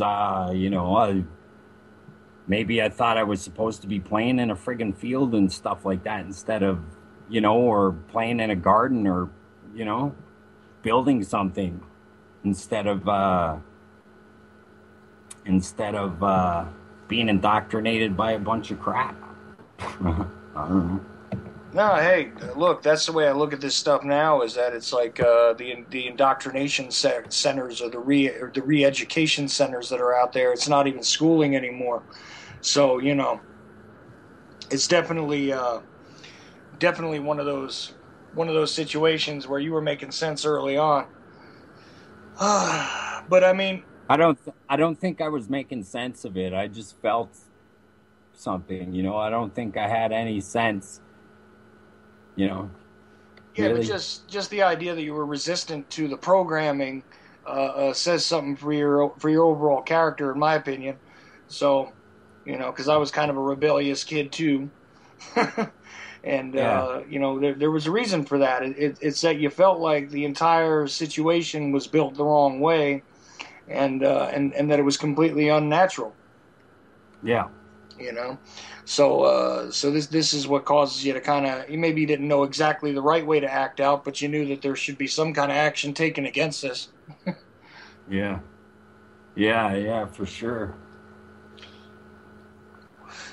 maybe I thought I was supposed to be playing in a friggin' field and stuff like that instead of, or playing in a garden or, you know, building something instead of being indoctrinated by a bunch of crap. I don't know. No, hey, look, that's the way I look at this stuff now. Is that it's like the indoctrination centers or the re-education centers that are out there. It's not even schooling anymore. So it's definitely one of those situations where you were making sense early on. But I mean, I don't think I was making sense of it. I just felt something, I don't think I had any sense, yeah, but really. just the idea that you were resistant to the programming says something for your overall character, in my opinion. So, because I was kind of a rebellious kid too, and Yeah. there was a reason for that. It's that you felt like the entire situation was built the wrong way, and that it was completely unnatural. Yeah. So this is what causes you to kind of, maybe you didn't know exactly the right way to act out, but you knew that there should be some kind of action taken against this. Yeah. Yeah, for sure.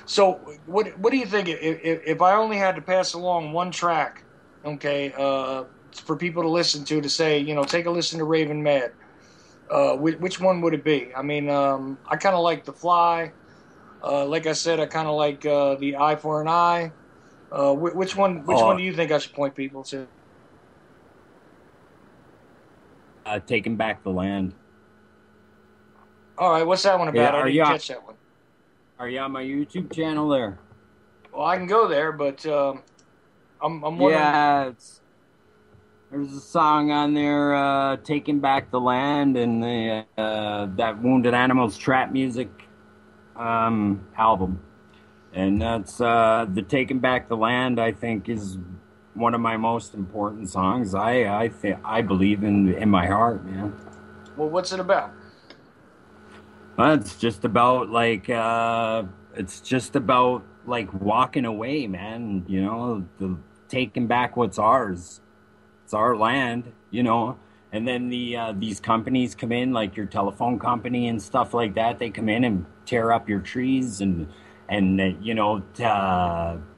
So what do you think if I only had to pass along one track, okay, for people to listen to say, take a listen to Raven Mad, which one would it be? I mean, I kind of like The Fly. Like I said, I kind of like the Eye for an Eye. Which one? Which one do you think I should point people to? Taking Back the Land. All right, what's that one about? Yeah, I didn't catch that one. Are you on my YouTube channel there? Well, I can go there, but I'm wondering. Yeah, there's a song on there, "Taking Back the Land," and the that Wounded Animals trap music album, and that's the "Taking Back the Land." I think is one of my most important songs. I believe in my heart, man. Well, what's it about? It's just about like walking away, man. You know, taking back what's ours. It's our land, you know. And then these companies come in, like your telephone company and stuff like that. They come in and tear up your trees and you know,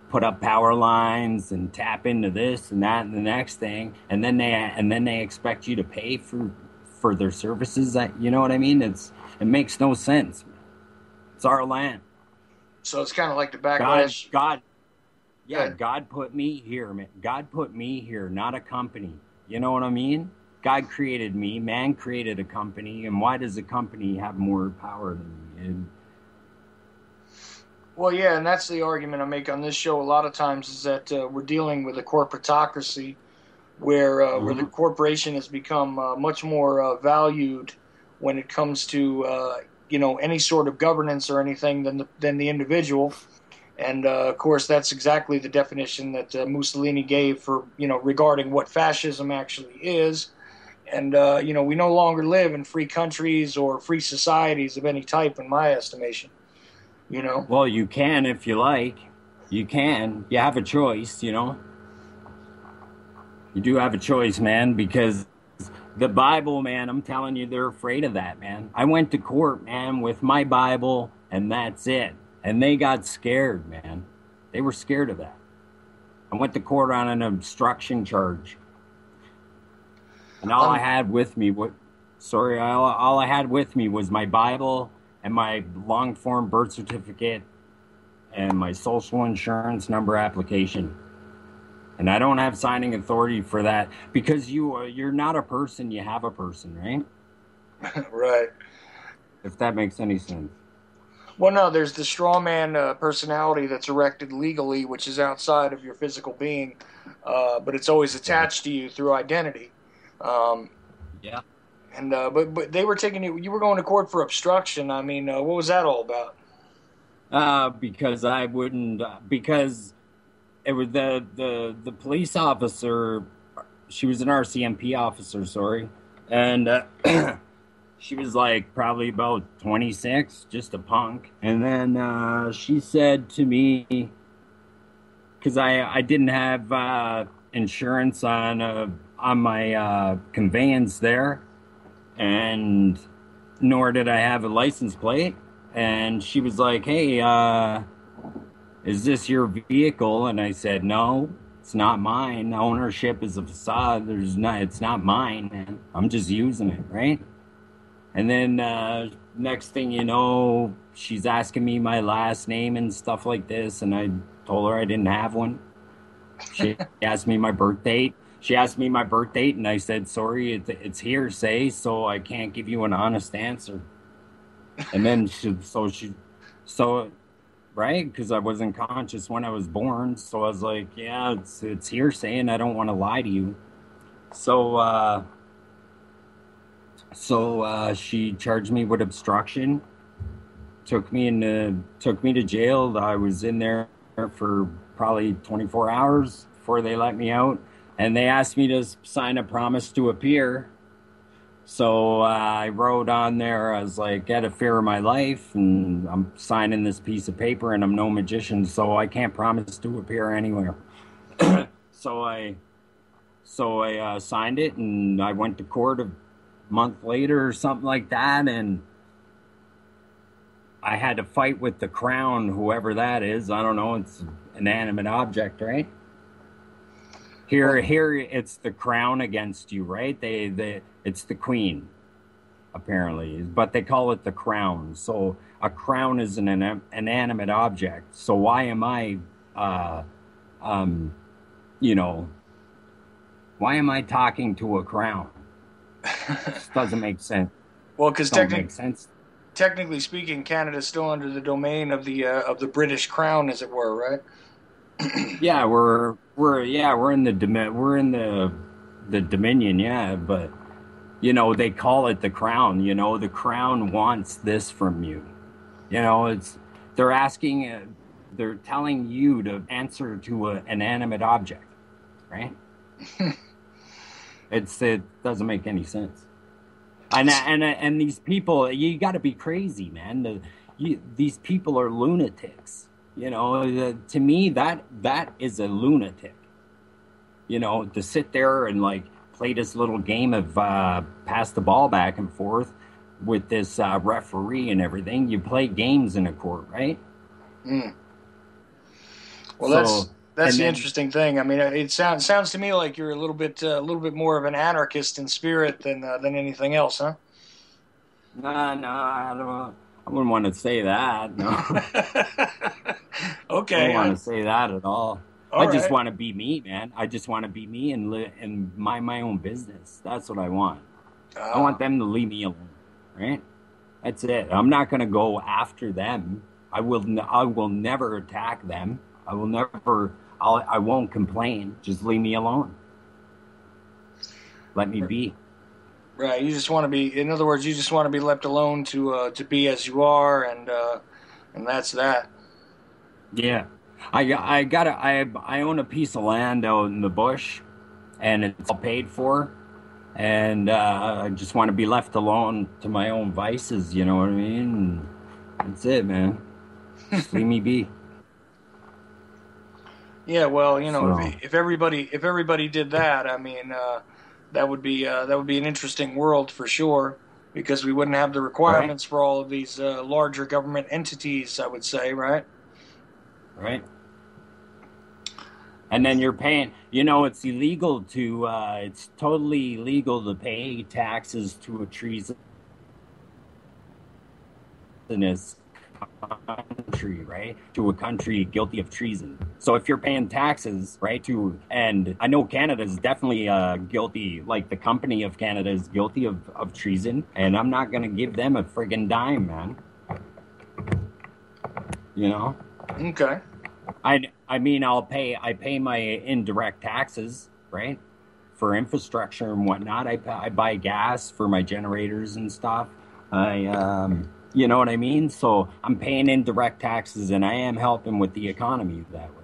put up power lines and tap into this and that and the next thing. And then they expect you to pay for their services. That, you know what I mean? It makes no sense. It's our land. So it's kind of like the backlash. God put me here, man. God put me here, not a company. You know what I mean? God created me. Man created a company. And why does a company have more power than me? Well, yeah, and that's the argument I make on this show a lot of times, is that we're dealing with a corporatocracy where the corporation has become much more valued when it comes to you know, any sort of governance or anything than the individual. And of course, that's exactly the definition that Mussolini gave for, you know, regarding what fascism actually is. And you know, we no longer live in free countries or free societies of any type, in my estimation. You know. Well, you can if you like. You can. You have a choice. You know. You do have a choice, man, because the Bible, man, I'm telling you, they're afraid of that, man. I went to court, man, with my Bible, and that's it. And they got scared, man. They were scared of that. I went to court on an obstruction charge. And all I had with me was my Bible and my long-form birth certificate and my social insurance number application. And I don't have signing authority for that because you're not a person, you have a person, right? Right. If that makes any sense. Well, no, there's the straw man personality that's erected legally, which is outside of your physical being, but it's always attached to you through identity. Yeah. And but they were taking you were going to court for obstruction. I mean, what was that all about? Because I wouldn't, because it was the police officer. She was an RCMP officer, sorry, and she was like probably about 26, just a punk. And then she said to me, because I didn't have insurance on my conveyance there, and nor did I have a license plate. And she was like, "Hey, is this your vehicle?" And I said, "No, it's not mine. Ownership is a facade. It's not mine, man. I'm just using it, right?" And then next thing you know, she's asking me my last name and stuff like this, and I told her I didn't have one. She asked me my birth date. And I said, "Sorry, it's hearsay, so I can't give you an honest answer." And then right, because I wasn't conscious when I was born, so I was like, "Yeah, it's hearsay, and I don't want to lie to you." So she charged me with obstruction, took me to jail. I was in there for probably 24 hours before they let me out, and they asked me to sign a promise to appear. So I wrote on there, I was like, "Out of fear of my life, and I'm signing this piece of paper, and I'm no magician, so I can't promise to appear anywhere." So I signed it, and I went to court a month later or something like that, and I had to fight with the crown, whoever that is. I don't know. It's an inanimate object, right? Here, it's the crown against you, right? It's the queen, apparently, but they call it the crown. So a crown is an inanimate object. So why am I, why am I talking to a crown? This doesn't make sense. Well, because technically speaking, Canada's still under the domain of the British Crown, as it were, right? Yeah, we're in the Dominion, yeah, but you know, they call it the Crown. You know, the Crown wants this from you. You know, they're asking, they're telling you to answer to an inanimate object, right? It doesn't make any sense. And these people, you got to be crazy, man. These people are lunatics. You know, to me, that is a lunatic. You know, to sit there and like play this little game of pass the ball back and forth with this referee and everything. You play games in a court, right? Mm. Well, that's the interesting thing. I mean, it sounds to me like you're a little bit more of an anarchist in spirit than anything else, huh? No, I don't. I wouldn't want to say that. No. Okay. I don't want to say that at all. I just want to be me, man. I just want to be me and mind my own business. That's what I want. I want them to leave me alone, right? That's it. I'm not going to go after them. I will never attack them. I won't complain. Just leave me alone. Let me be. Right. You just want to be. In other words, you just want to be left alone to be as you are, and that's that. Yeah. I own a piece of land out in the bush, and it's all paid for, and I just want to be left alone to my own vices. You know what I mean? And that's it, man. Just leave me be. Yeah, well, you know, if everybody did that, I mean, that would be an interesting world for sure, because we wouldn't have the requirements for all of these larger government entities, I would say, right? Right. And then you're paying, you know, it's illegal to, it's totally illegal to pay taxes to a treasonous country, right? To a country guilty of treason. So if you're paying taxes, right, and I know Canada is definitely guilty, like the company of Canada is guilty of treason, and I'm not going to give them a friggin' dime, man. You know? Okay. I mean, I pay my indirect taxes, right? For infrastructure and whatnot. I buy gas for my generators and stuff. You know what I mean? So I'm paying indirect taxes, and I am helping with the economy that way.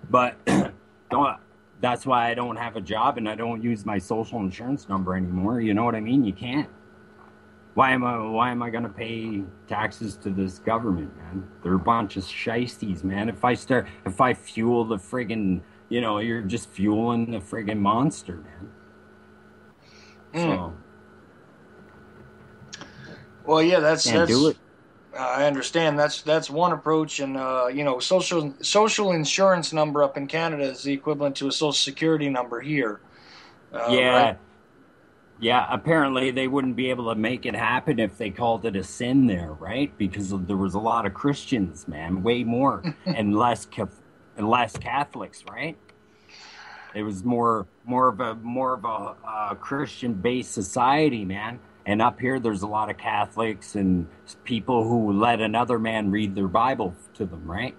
But that's why I don't have a job, and I don't use my social insurance number anymore. You know what I mean? You can't. Why am I going to pay taxes to this government, man? They're a bunch of shiesties, man. If I fuel the friggin', you know, you're just fueling the friggin' monster, man. So. Well, yeah, that's do it. I understand. That's one approach, and you know, social insurance number up in Canada is the equivalent to a social security number here. Yeah. Right? Yeah, apparently they wouldn't be able to make it happen if they called it a sin there, right? Because there was a lot of Christians, man, way more, and less Catholics, right? It was more of a Christian-based society, man. And up here, there's a lot of Catholics and people who let another man read their Bible to them, right?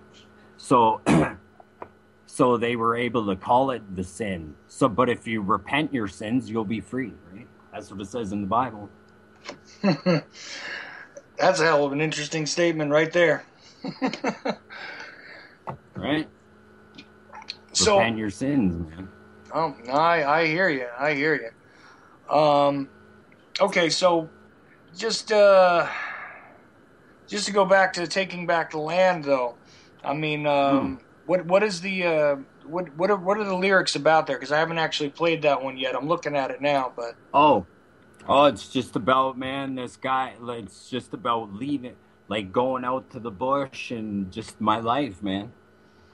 So, so they were able to call it the sin. So, but if you repent your sins, you'll be free, right? That's what it says in the Bible. That's a hell of an interesting statement right there. Right? So, repent your sins, man. Oh, no, I hear you. I hear you. Okay, so just to go back to taking back the land, though. I mean, what is the what are the lyrics about there? Because I haven't actually played that one yet. I'm looking at it now, but oh, it's just about, man, this guy. It's just about leaving, like going out to the bush and just my life, man.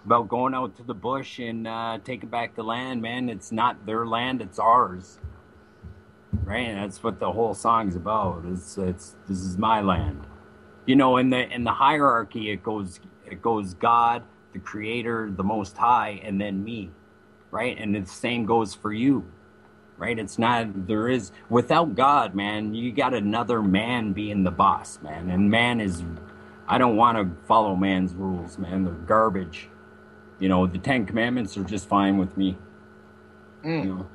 About going out to the bush and taking back the land, man. It's not their land; it's ours. Right, and that's what the whole song's about. This is my land. You know, in the hierarchy, it goes God, the Creator, the Most High, and then me, right? And the same goes for you. right? It's not, there is, without God, man, you got another man being the boss, man. And man is, I don't want to follow man's rules, man. They're garbage. You know, the Ten Commandments are just fine with me. You know.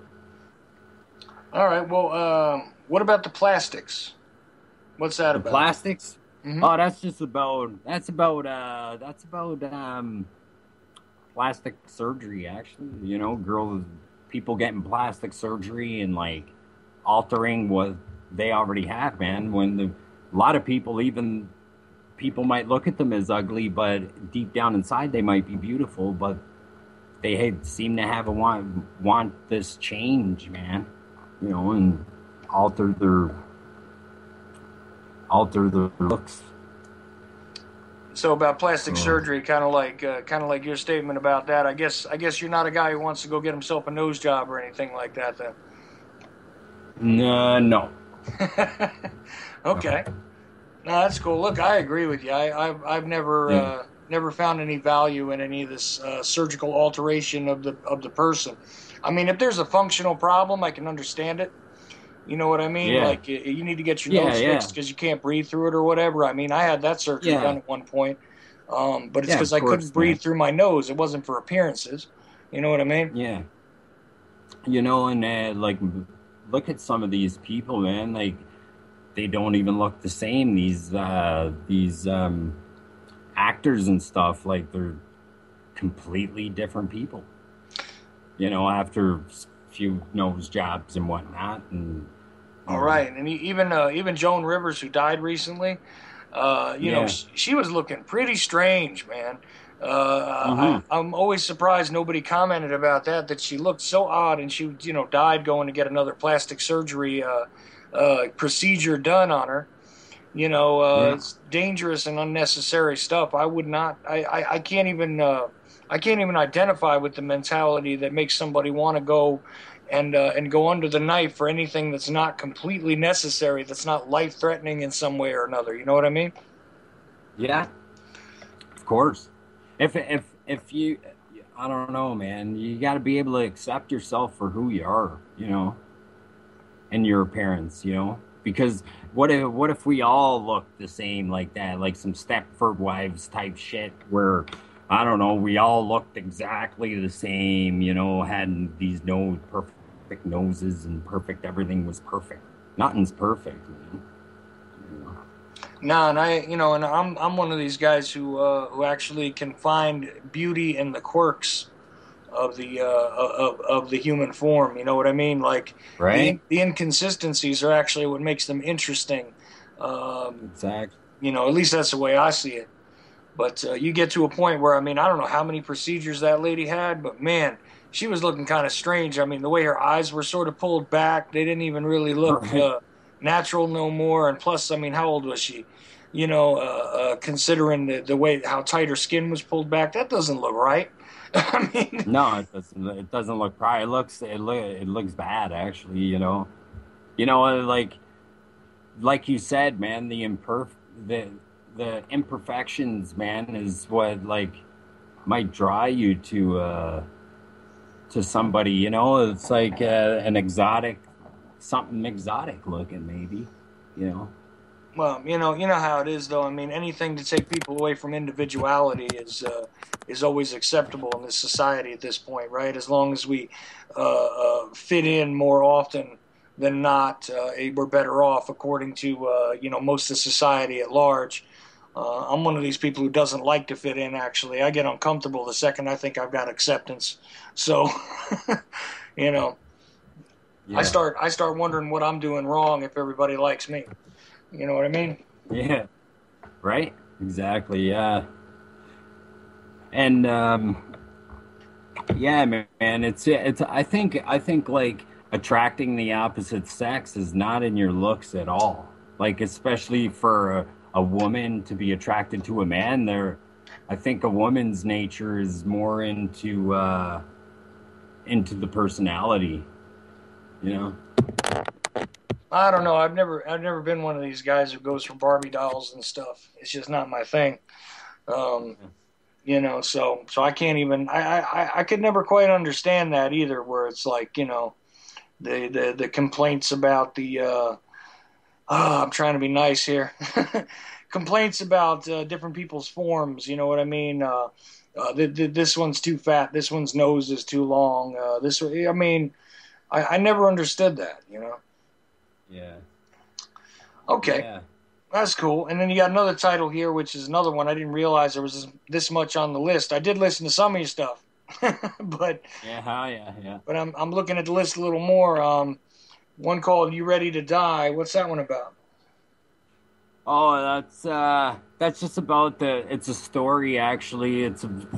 All right. Well, what about the plastics? What's that The about? plastics? Mm-hmm. Oh, that's about plastic surgery, actually. You know, people getting plastic surgery and like altering what they already have, man. A lot of people, even people might look at them as ugly, but deep down inside they might be beautiful, but they seem to have a want this change, man. You know, and alter their looks. So about plastic surgery, kind of like your statement about that. I guess you're not a guy who wants to go get himself a nose job or anything like that, then. No. Okay. No, that's cool. Look, I agree with you. I've never never found any value in any of this surgical alteration of the person. I mean, if there's a functional problem, I can understand it. You know what I mean? Yeah. Like you need to get your nose fixed because you can't breathe through it or whatever. I mean, I had that surgery done at one point, but it's because I couldn't breathe through my nose. It wasn't for appearances. You know what I mean? Yeah. You know, and like, look at some of these people, man. Like, they don't even look the same. These actors and stuff, like, they're completely different people. You know, after a few nose jobs and whatnot, and all right, and even Joan Rivers, who died recently, you know, she was looking pretty strange, man. I'm always surprised nobody commented about that. That she looked so odd, and she, you know, died going to get another plastic surgery procedure done on her. You know, it's dangerous and unnecessary stuff. I would not. I can't even. I can't even identify with the mentality that makes somebody want to go and go under the knife for anything that's not completely necessary, that's not life-threatening in some way or another. You know what I mean? Yeah, of course. If you, I don't know, man. You got to be able to accept yourself for who you are, you know, and your appearance, you know. Because what if we all look the same like that, like some Stepford Wives type shit, where I don't know, we all looked exactly the same, you know, had these perfect noses and perfect, everything was perfect. Nothing's perfect, man. You know. No, and I'm one of these guys who actually can find beauty in the quirks of the human form. You know what I mean? Like Right? the inconsistencies are actually what makes them interesting. Exactly. You know, at least that's the way I see it. But you get to a point where, I mean, I don't know how many procedures that lady had, but man, she was looking kind of strange. I mean, the way her eyes were sort of pulled back, they didn't even really look natural no more. And plus, I mean, how old was she? You know, considering the way how tight her skin was pulled back, that doesn't look right. I mean, no, it doesn't. It doesn't look right. It looks bad, actually. You know, like you said, man. The imperfections, man, is what like might draw you to somebody. You know, it's like something exotic looking, maybe. You know. Well, you know how it is, though. I mean, anything to take people away from individuality is always acceptable in this society at this point, right? As long as we fit in more often than not, we're better off, according to most of society at large. I'm one of these people who doesn't like to fit in. Actually, I get uncomfortable the second I think I've got acceptance. So, you know, I start wondering what I'm doing wrong if everybody likes me. You know what I mean? Yeah. Right? Exactly. Yeah. And yeah, man, it's I think like attracting the opposite sex is not in your looks at all. Like, especially for a woman to be attracted to a man, I think a woman's nature is more into the personality, you know. I don't know. I've never been one of these guys who goes for Barbie dolls and stuff. It's just not my thing. You know, so I can't even. I could never quite understand that either. Where it's like, you know, the complaints about I'm trying to be nice here. Complaints about different people's forms. You know what I mean? This one's too fat. This one's nose is too long. I mean, I never understood that. You know? Yeah. Okay, Yeah. that's cool. And then you got another title here, which is another one. I didn't realize there was this much on the list. I did listen to some of your stuff, but Yeah. but I'm looking at the list a little more. One called "You Ready to Die." What's that one about? Oh, that's just about it's a story actually.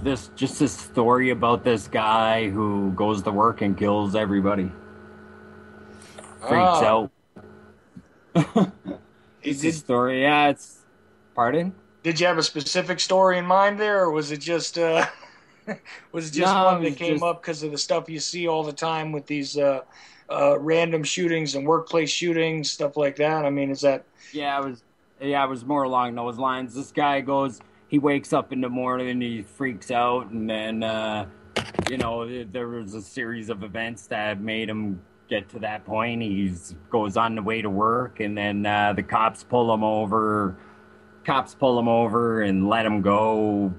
Just a story about this guy who goes to work and kills everybody. Freaks out. It's a story. Yeah, pardon? Did you have a specific story in mind there, or was it just was it just No, one it that was came just up because of the stuff you see all the time with these random shootings and workplace shootings, stuff like that? I mean, is that it was more along those lines. This guy he wakes up in the morning and he freaks out, and then there was a series of events that made him get to that point. He goes on the way to work, and then the cops pull him over. Cops pull him over and let him go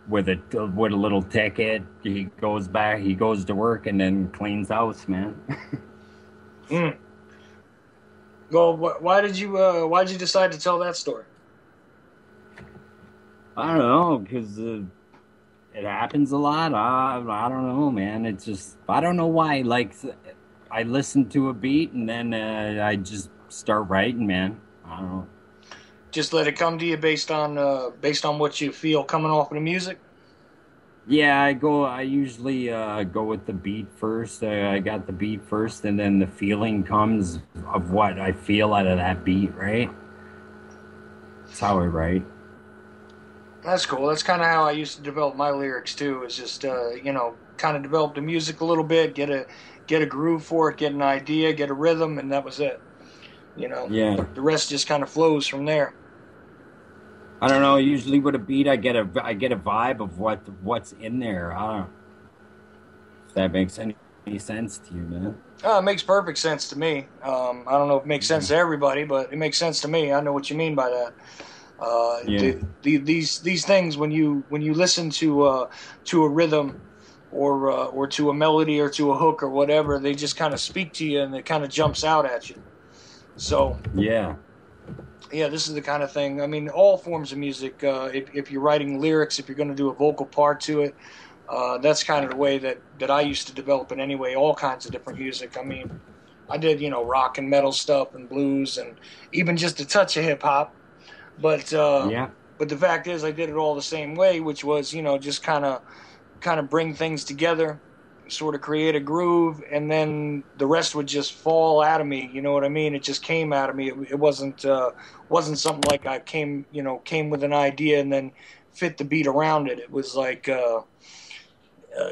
with a little ticket. He goes back. He goes to work and then cleans house, man. Well, why did you decide to tell that story? I don't know, because it happens a lot. I don't know, man. It's just I don't know why. Like I listen to a beat and then I just start writing, man. I don't know. Just let it come to you based on what you feel coming off of the music. Yeah, I usually go with the beat first. I got the beat first, and then the feeling comes of what I feel out of that beat, right? That's how I write. That's cool. That's kind of how I used to develop my lyrics too. Is just kind of develop the music a little bit, get a groove for it, get an idea, get a rhythm, and that was it. Yeah. The rest just kind of flows from there. I don't know. Usually with a beat, I get a vibe of what's in there. I don't know if that makes any sense to you, man. It makes perfect sense to me. I don't know if it makes sense to everybody, but it makes sense to me. I know what you mean by that. These things when you listen to a rhythm or to a melody or to a hook or whatever, they just kind of speak to you and it kind of jumps out at you. So yeah, this is the kind of thing. I mean, all forms of music. If you're writing lyrics, if you're going to do a vocal part to it, that's kind of the way that I used to develop it anyway. All kinds of different music. I mean, I did rock and metal stuff and blues and even just a touch of hip hop. But the fact is, I did it all the same way, which was just kind of bring things together, sort of create a groove, and then the rest would just fall out of me. You know what I mean? It just came out of me. It wasn't something like I came with an idea and then fit the beat around it. It was like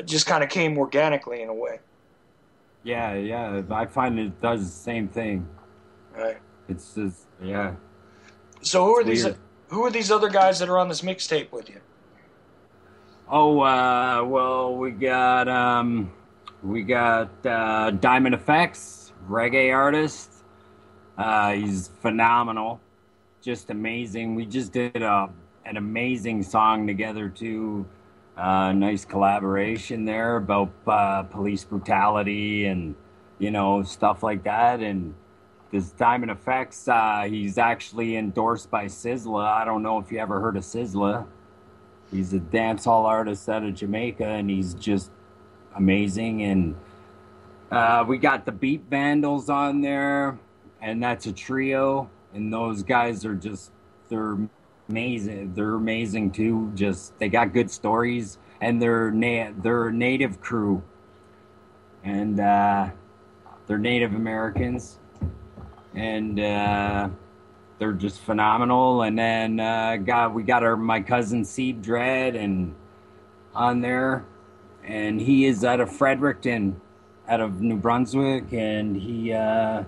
just kind of came organically in a way. Yeah. I find it does the same thing. Right. It's just yeah. So who are these other guys that are on this mixtape with you? Oh, well, we got Diamond Effects, reggae artist. He's phenomenal, just amazing. We just did an amazing song together too. Nice collaboration there about police brutality and stuff like that. And this Diamond Effects, he's actually endorsed by Sizzla. I don't know if you ever heard of Sizzla. He's a dancehall artist out of Jamaica, and he's just amazing. And we got the Beat Vandals on there, and that's a trio. And those guys are they're amazing. They're amazing too. They got good stories, and they're a native crew, and they're Native Americans, and they're just phenomenal. And then we got my cousin Seed Dread and on there, and he is out of Fredericton, out of New Brunswick, and he got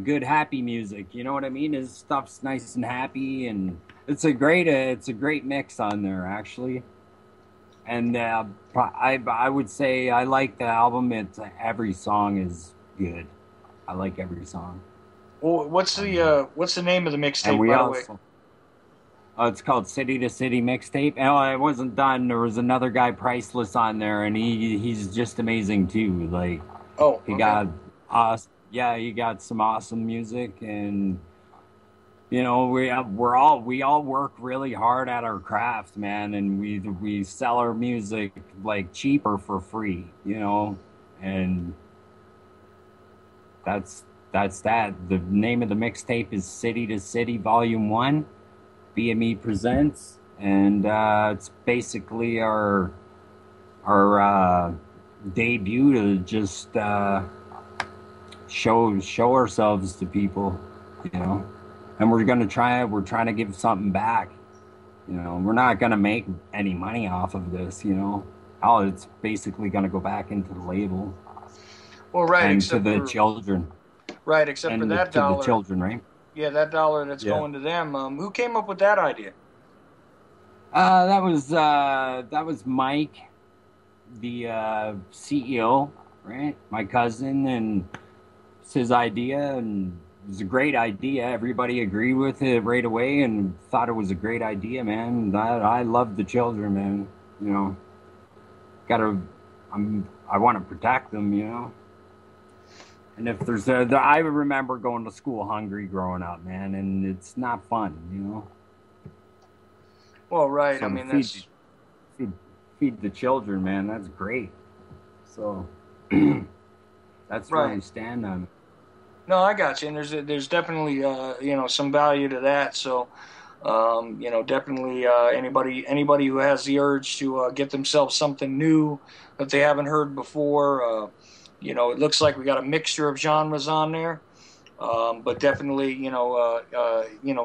good happy music. You know what I mean? His stuff's nice and happy, and it's a great mix on there actually. And I would say I like the album. It's every song is good. I like every song. Well, what's the name of the And mixtape, we by the way? also, it's called City to City Mixtape. And it wasn't done. There was another guy, Priceless, on there, and he's just amazing too. Like, Oh, he okay. got he got some awesome music, and you know, we all work really hard at our craft, man, and we sell our music like cheaper for free, you know, and that's that. The name of the mixtape is City to City Volume 1, BME presents, and it's basically our debut to just show ourselves to people, you know. And we're trying to give something back. You know, we're not gonna make any money off of this, you know. It's basically gonna go back into the label. Well, right, and to the children. Right, except for that dollar. To the children, right? Yeah, that dollar that's going to them. Who came up with that idea? That was Mike, the CEO, right? My cousin, and it's his idea, and it was a great idea. Everybody agreed with it right away and thought it was a great idea, man. I love the children, man. You know, I want to protect them, you know. And if there's I remember going to school hungry growing up, man, and it's not fun, you know. Well, right. So I mean, feed the children, man. That's great. So that's right. where we stand on it. No, I got you. And there's definitely some value to that. So definitely anybody who has the urge to get themselves something new that they haven't heard before. It looks like we got a mixture of genres on there, but definitely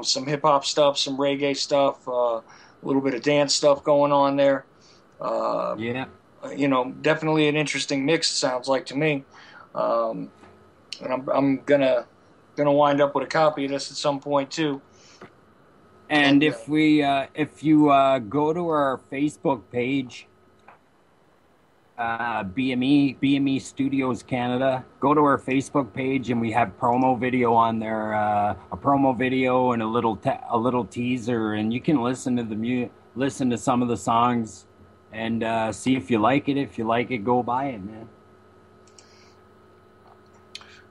some hip hop stuff, some reggae stuff, a little bit of dance stuff going on there. Definitely an interesting mix. It sounds like to me. And I'm gonna wind up with a copy of this at some point too. And if you go to our Facebook page, BME Studios Canada, go to our Facebook page, and we have promo video on there, a promo video and a little teaser, and you can listen to some of the songs and see if you like it. If you like it, go buy it, man.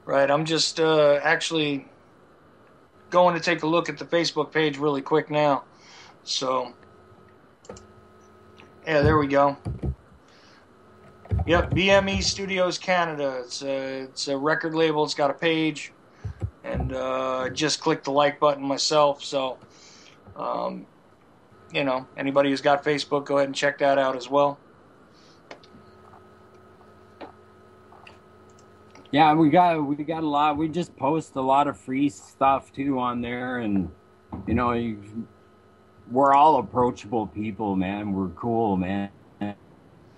Right, I'm just actually going to take a look at the Facebook page really quick now. So, yeah, there we go. Yep, BME Studios Canada. It's a record label. It's got a page, and I just clicked the like button myself. So, anybody who's got Facebook, go ahead and check that out as well. Yeah, we got a lot. We just post a lot of free stuff too on there, and we're all approachable people, man. We're cool, man. And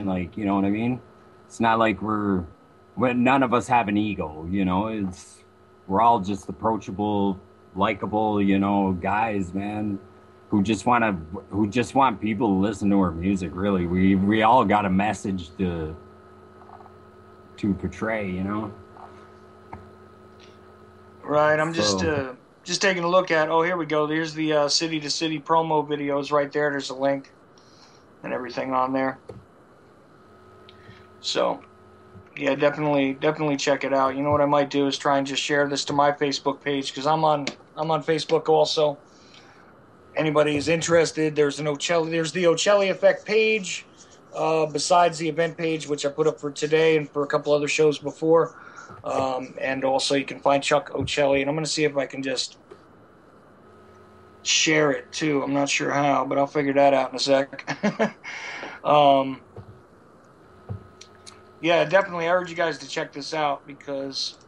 like, you know what I mean? It's not like none of us have an ego, you know. We're all just approachable, likable, guys, man, who just want people to listen to our music. Really, we all got a message to portray, you know. Right, I'm just taking a look at. Oh, here we go. There's the City to City promo videos right there. There's a link and everything on there. So, yeah, definitely check it out. You know what I might do is try and just share this to my Facebook page, because I'm on Facebook also. Anybody is interested, there's the Ochelli Effect page. Besides the event page, which I put up for today and for a couple other shows before. And also you can find Chuck Ochelli. And I'm going to see if I can just share it too. I'm not sure how, but I'll figure that out in a sec. Yeah, definitely. I urge you guys to check this out, because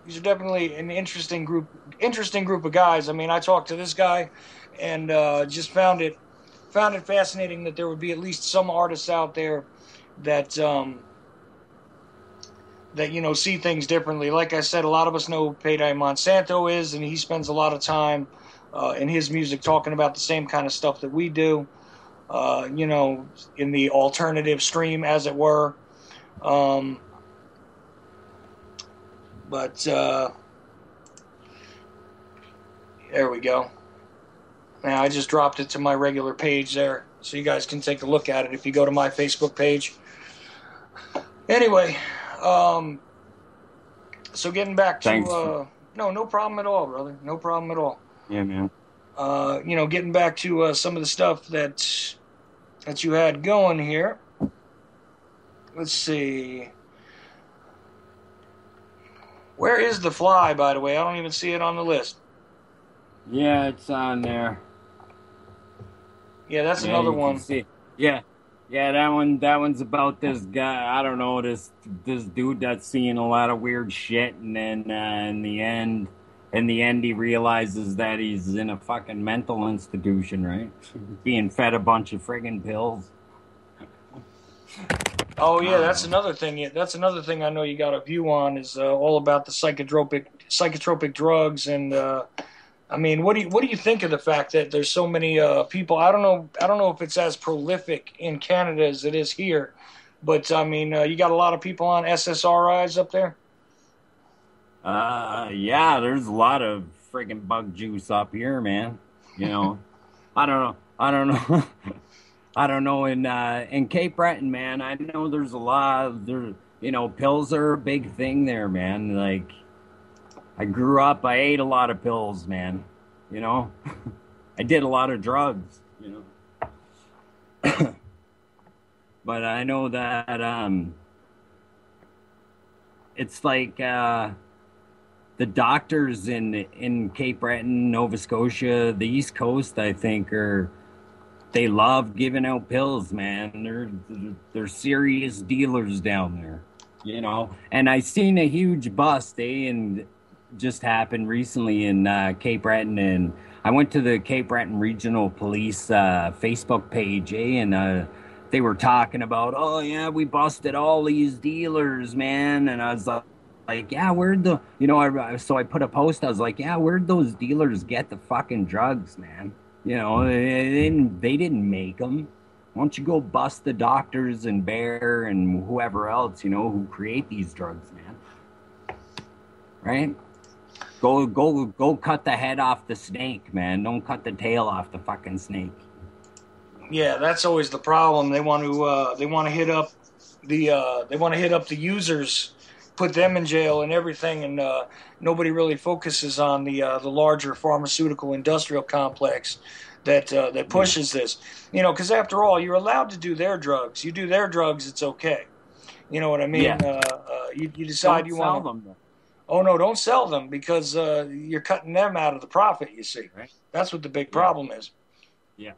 these are definitely an interesting group of guys. I mean, I talked to this guy and just found it fascinating that there would be at least some artists out there that see things differently. Like I said, a lot of us know who Payday Monsanto is, and he spends a lot of time in his music talking about the same kind of stuff that we do. in the alternative stream, as it were. But there we go. Now I just dropped it to my regular page there, so you guys can take a look at it if you go to my Facebook page. Anyway, so getting back to Thanks. no problem at all, brother. No problem at all. Yeah, man. Getting back to some of the stuff that you had going here. Let's see. Where is the fly, by the way? I don't even see it on the list. Yeah, it's on there. Yeah, that's another one. Yeah, that one's about this guy. I don't know, this dude that's seeing a lot of weird shit, and then in the end, he realizes that he's in a fucking mental institution, right? Being fed a bunch of friggin' pills. Oh yeah, that's another thing. That's another thing I know you got a view on is all about the psychotropic drugs. And I mean, what do you think of the fact that there's so many people? I don't know if it's as prolific in Canada as it is here, but I mean, you got a lot of people on SSRIs up there. Yeah, there's a lot of friggin' bug juice up here, man. You know, I don't know. I don't know in Cape Breton, man. I know there's a lot. Pills are a big thing there, man. Like, I grew up, I ate a lot of pills, man. You know, I did a lot of drugs. You know, but I know that it's like the doctors in Cape Breton, Nova Scotia, the East Coast, I think they love giving out pills, man. They're serious dealers down there, you know. And I seen a huge bust, and just happened recently in Cape Breton, and I went to the Cape Breton Regional Police Facebook page, and they were talking about, oh yeah, we busted all these dealers, man. And I was like, yeah, so I put a post. I was like, yeah, where'd those dealers get the fucking drugs, man? You know, they didn't make them. Why don't you go bust the doctors and Bear and whoever else, you know, who create these drugs, man? Right? Go cut the head off the snake, man. Don't cut the tail off the fucking snake. Yeah, that's always the problem. They want to hit up the users, put them in jail and everything, and nobody really focuses on the larger pharmaceutical industrial complex that pushes this. You know, because after all, you're allowed to do their drugs. You do their drugs, it's okay. You know what I mean? Yeah. You decide you want them. Oh no, don't sell them, because you're cutting them out of the profit. You see, right? That's what the big problem is. Yeah.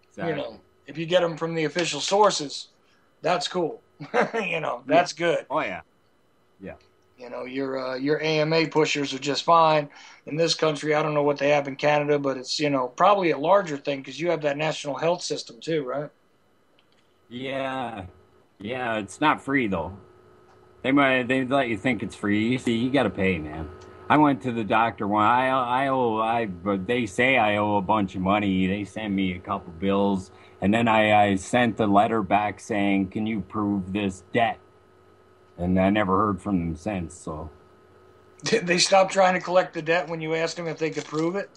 Exactly. You know, if you get them from the official sources, that's cool. You know, that's good. Oh yeah. Yeah. You know, your AMA pushers are just fine. In this country, I don't know what they have in Canada, but it's, you know, probably a larger thing because you have that national health system too, right? Yeah. Yeah, it's not free though. They let you think it's free. You got to pay, man. I went to the doctor one. But they say I owe a bunch of money. They sent me a couple bills, and then I sent a letter back saying, "Can you prove this debt?" And I never heard from them since. So Did they stop trying to collect the debt when you asked them if they could prove it?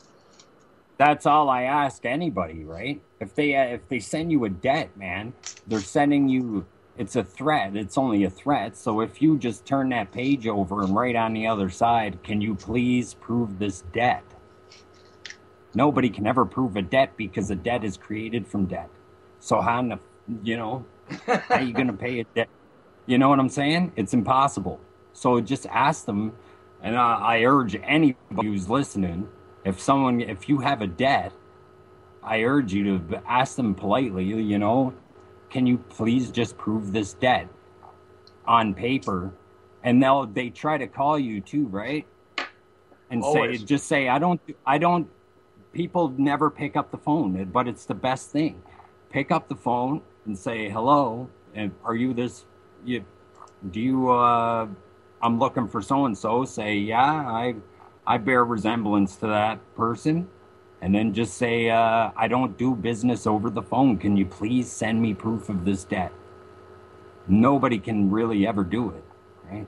that's all I ask anybody, right? If they send you a debt, man, they're sending you. It's a threat. It's only a threat. So if you just turn that page over and write on the other side, "Can you please prove this debt?" Nobody can ever prove a debt because a debt is created from debt. So how are you going to pay a debt? You know what I'm saying? It's impossible. So just ask them, and I urge anybody who's listening, if you have a debt, I urge you to ask them politely, you know, "Can you please just prove this debt on paper?" And they try to call you too, right? And Always. say, I don't, people never pick up the phone, but it's the best thing. Pick up the phone and say, "Hello, and are you this, I'm looking for so-and-so." Say, "Yeah, I bear resemblance to that person." and then just say, I don't do business over the phone. Can you please send me proof of this debt? Nobody can really ever do it, right?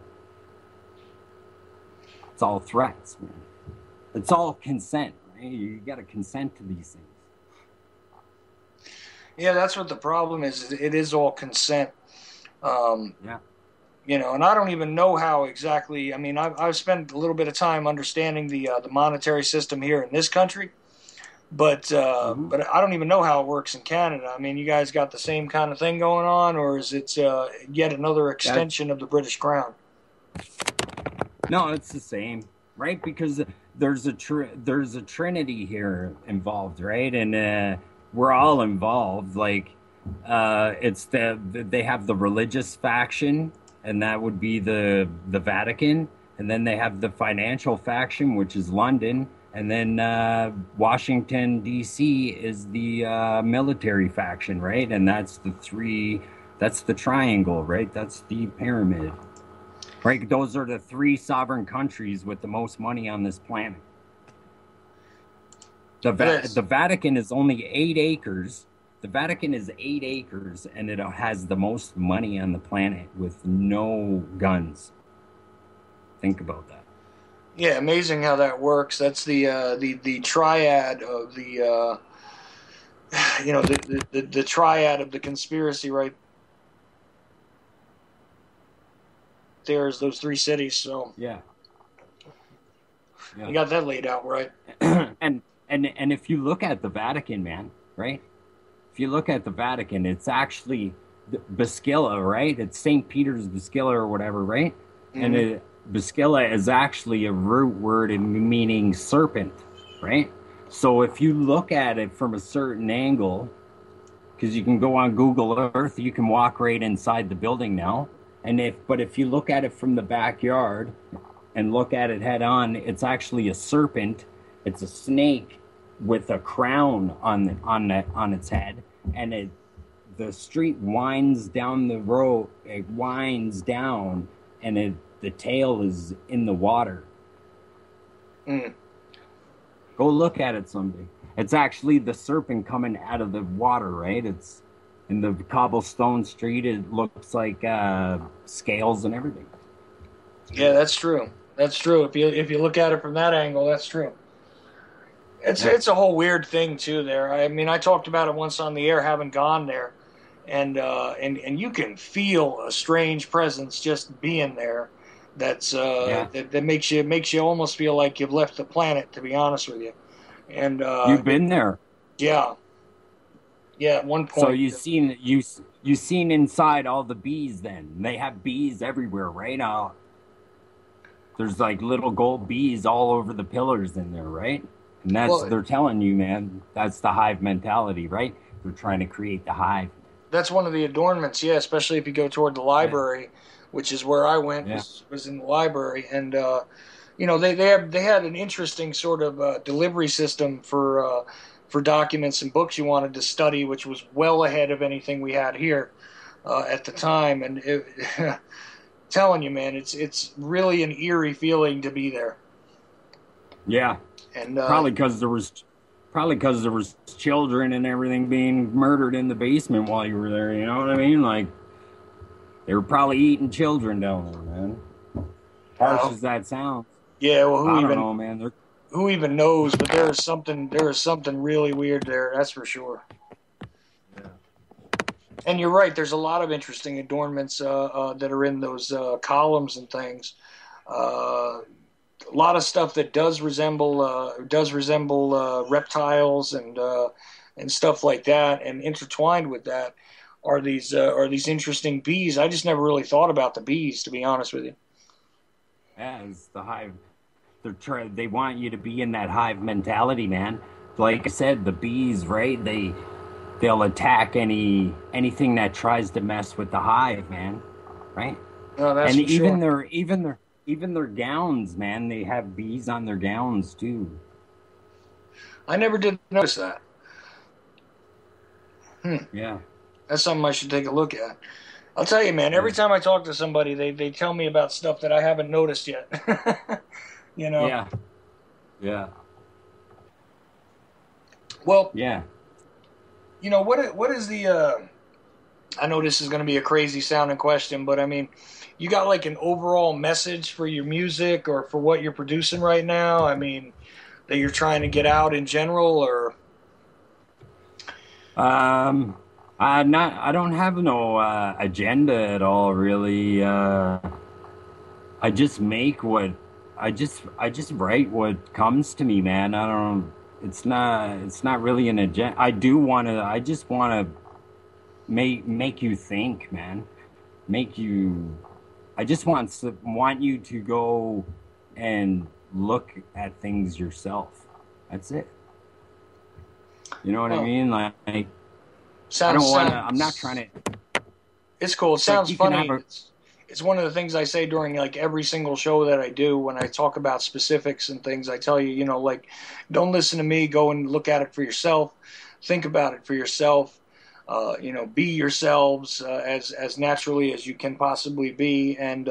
It's all threats, man. It's all consent, right? You got to consent to these things. Yeah, that's what the problem is. It is all consent. Yeah. You know, and I don't even know how exactly. I mean, I've spent a little bit of time understanding the monetary system here in this country, but I don't even know how it works in Canada. I mean, you guys got the same kind of thing going on, or is it yet another extension of the British Crown? No, it's the same, right? Because there's a trinity here involved, right? And we're all involved. Like, it's they have the religious faction, and that would be the Vatican, and then they have the financial faction, which is London, and then Washington D.C. is the military faction, right? And that's the triangle, right? That's the pyramid. Right, those are the 3 sovereign countries with the most money on this planet. The Vatican is only 8 acres. The Vatican is 8 acres, and it has the most money on the planet with no guns. Think about that. Yeah, amazing how that works. That's the triad of the the triad of the conspiracy, right? There's those 3 cities, so yeah, you got that laid out right. and if you look at the Vatican, man, right? If you look at the Vatican, it's actually Bascilla, right? It's St. Peter's Bascilla or whatever, right? Mm-hmm. And Bascilla is actually a root word meaning serpent, right? So if you look at it from a certain angle, because you can go on Google Earth, you can walk right inside the building now. But if you look at it from the backyard and look at it head on, it's actually a serpent. It's a snake with a crown on its head, and the street winds down the road. It winds down, and the tail is in the water. Mm. Go look at it someday. It's actually the serpent coming out of the water, right? It's in the cobblestone street. It looks like scales and everything. Yeah, that's true. That's true. If you look at it from that angle, that's true. It's a whole weird thing too. There. I mean, I talked about it once on the air, having gone there, and you can feel a strange presence just being there. That's that makes you almost feel like you've left the planet. To be honest with you, and you've been there. Yeah. Yeah, at one point. So you seen inside all the bees. Then they have bees everywhere, right? There's like little gold bees all over the pillars in there, right? And they're telling you, man, that's the hive mentality, right? They're trying to create the hive. That's one of the adornments, yeah. Especially if you go toward the library, which is where I went. Was in the library, and they had an interesting sort of delivery system for documents and books you wanted to study, which was well ahead of anything we had here at the time. And telling you, man, it's really an eerie feeling to be there. Yeah, and probably because there was children and everything being murdered in the basement while you were there. You know what I mean? Like they were probably eating children down there, man. Harsh as that sounds. Yeah, well, I don't know, man. Who even knows? But there is something really weird there. That's for sure. Yeah. And you're right. There's a lot of interesting adornments that are in those columns and things. A lot of stuff that does resemble reptiles and stuff like that. And intertwined with that are these interesting bees. I just never really thought about the bees, to be honest with you. Yeah, it's the hive. They want you to be in that hive mentality, man. Like I said, the bees, right? They'll attack anything that tries to mess with the hive, man. Right? No, that's and for sure. even their gowns, man. They have bees on their gowns too. I never did notice that. Yeah, that's something I should take a look at. I'll tell you, man. Every time I talk to somebody, they tell me about stuff that I haven't noticed yet. You know? Yeah. Well, Yeah. you know, what is the, I know this is going to be a crazy sounding question, but I mean, you got like an overall message for your music or for what you're producing right now? I mean, that you're trying to get out in general, or? I don't have no agenda at all, really. I just make what I just write what comes to me, man. I don't. It's not really an agenda. I just wanna make you think, man. Make you. I just want you to go and look at things yourself. That's it. You know what I mean? Like, I don't want to. I'm not trying to. It's cool. It sounds like funny. It's one of the things I say during like every single show that I do when I talk about specifics and things. I tell you, you know, like, don't listen to me. Go and look at it for yourself. Think about it for yourself. You know, be yourselves as naturally as you can possibly be, and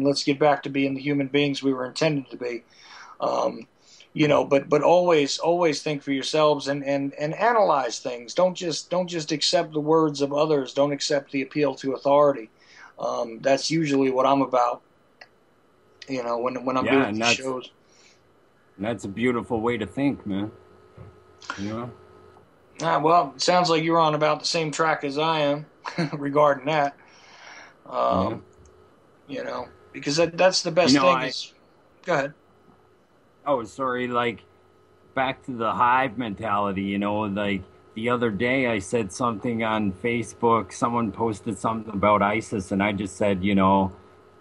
let's get back to being the human beings we were intended to be. You know, but always think for yourselves and analyze things. Don't just accept the words of others. Don't accept the appeal to authority. That's usually what I'm about. You know, when I'm doing these shows. That's a beautiful way to think, man. You know. Well, it sounds like you're on about the same track as I am regarding that. You know, because that's the best thing. Go ahead. Oh, sorry. Like, back to the hive mentality. You know, like the other day I said something on Facebook. Someone posted something about ISIS, and I just said, you know,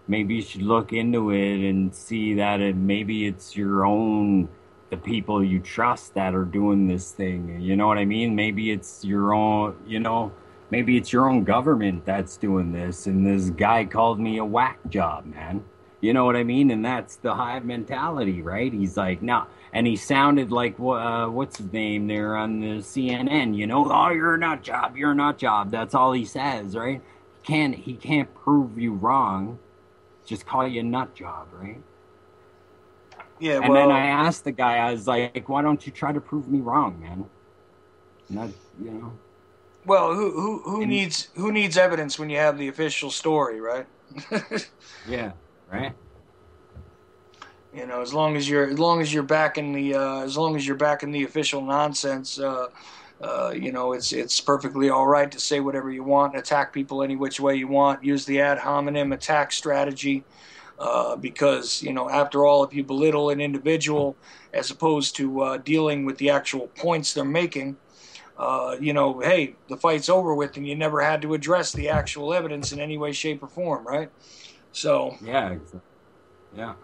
maybe you should look into it and see that maybe it's the people you trust that are doing this thing. You know what I mean? Maybe it's your own, you know, maybe it's your own government that's doing this. And this guy called me a whack job, man. You know what I mean? And that's the hive mentality, right? He's like, no. And he sounded like, what's his name there on the CNN, you know? Oh, you're a nut job. You're a nut job. That's all he says, right? He can't prove you wrong. Just call you a nut job, right? Yeah, and then I asked the guy, I was like, why don't you try to prove me wrong, man? Not, you know. Well, who needs evidence when you have the official story, right? Yeah, right. You know, as long as you're backing the official nonsense, you know, it's perfectly all right to say whatever you want, attack people any which way you want, use the ad hominem attack strategy. Because, you know, after all, if you belittle an individual as opposed to dealing with the actual points they're making, you know, hey, the fight's over with and you never had to address the actual evidence in any way, shape, or form, right? So... Yeah, yeah.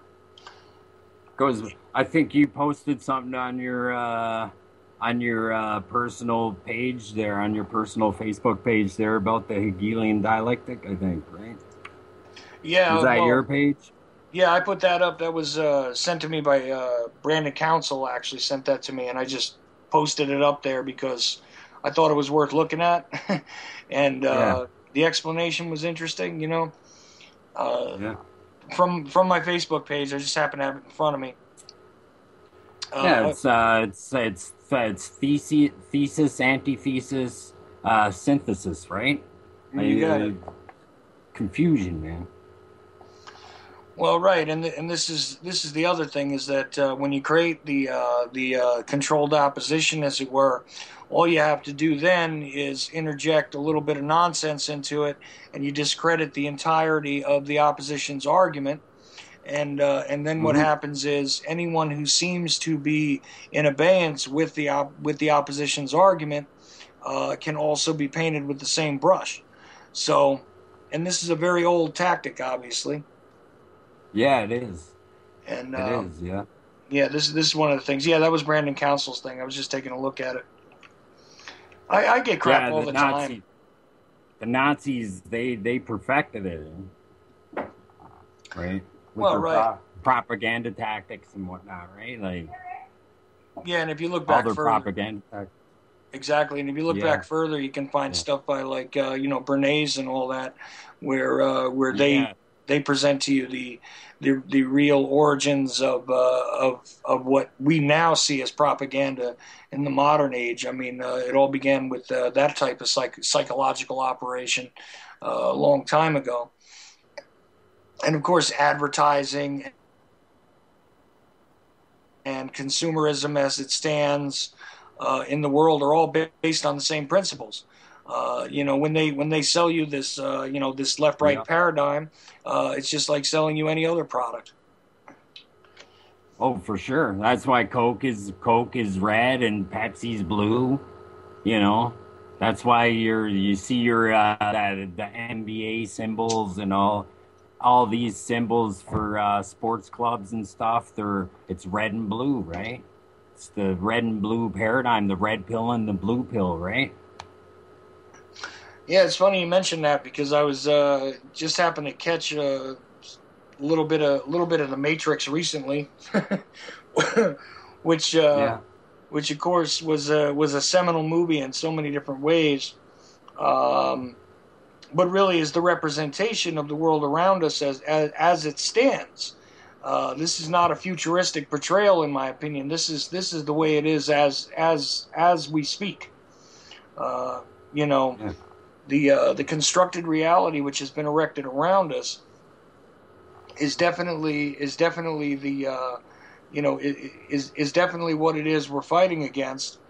Because I think you posted something on your personal page there, on your personal Facebook page there about the Hegelian dialectic, I think, right? Yeah, was that your page? Yeah, I put that up. That was sent to me by Brandon Council. Actually, sent that to me, and I just posted it up there because I thought it was worth looking at, and the explanation was interesting. You know, from my Facebook page, I just happen to have it in front of me. It's thesis, antithesis, synthesis, right? You got it. Confusion, man. Well, right, and this is the other thing is that when you create the controlled opposition, as it were, all you have to do then is interject a little bit of nonsense into it, and you discredit the entirety of the opposition's argument, and then what happens is anyone who seems to be in abeyance with the opposition's argument can also be painted with the same brush. So, and this is a very old tactic, obviously. Yeah, it is. And it is, yeah. Yeah, this is one of the things. Yeah, that was Brandon Council's thing. I was just taking a look at it. I get crap all the time. The Nazis, they perfected it, right? With their propaganda tactics and whatnot, right? Like, yeah, and if you look back all their further, propaganda tactics. Exactly, and if you look back further, you can find stuff by like Bernays and all that, where they present to you the real origins of what we now see as propaganda in the modern age. I mean, it all began with that type of psychological operation a long time ago. And of course, advertising and consumerism as it stands in the world are all based on the same principles. When they sell you this, this left-right paradigm, it's just like selling you any other product. Oh, for sure. That's why Coke is red and Pepsi's blue. You know, that's why you see your the NBA symbols and all these symbols for sports clubs and stuff. It's red and blue, right? It's the red and blue paradigm, the red pill and the blue pill, right? Yeah, it's funny you mentioned that because I was just happened to catch a little bit of the Matrix recently, which of course was a seminal movie in so many different ways, but really is the representation of the world around us as it stands. This is not a futuristic portrayal, in my opinion. This is the way it is as we speak. The constructed reality which has been erected around us is definitely the is definitely what it is we're fighting against,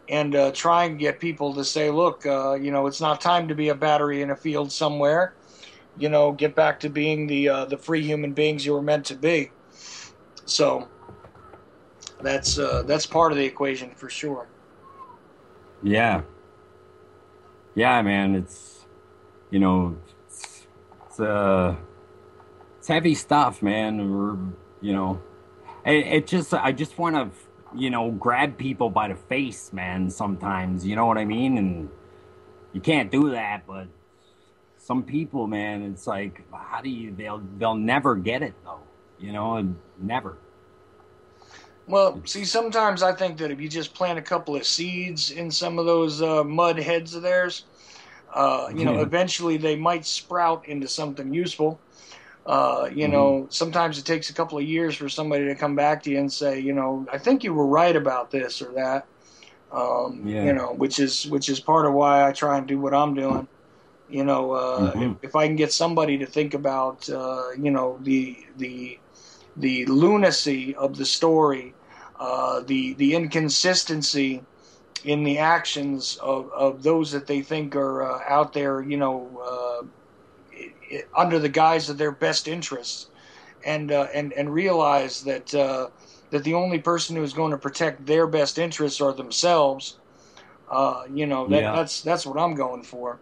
and trying to get people to say, look, it's not time to be a battery in a field somewhere. Get back to being the free human beings you were meant to be. So that's part of the equation for sure. Yeah, man. It's it's heavy stuff, man. I just want to grab people by the face, man. Sometimes, you know what I mean, and you can't do that, but some people, man, it's like, how do you? They'll never get it though, never. Well, see, sometimes I think that if you just plant a couple of seeds in some of those mud heads of theirs, eventually they might sprout into something useful. Sometimes it takes a couple of years for somebody to come back to you and say, I think you were right about this or that. Which is part of why I try and do what I'm doing. If I can get somebody to think about, the lunacy of the story, the inconsistency in the actions of those that they think are out there, under the guise of their best interests, and realize that the only person who is going to protect their best interests are themselves. That's what I'm going for.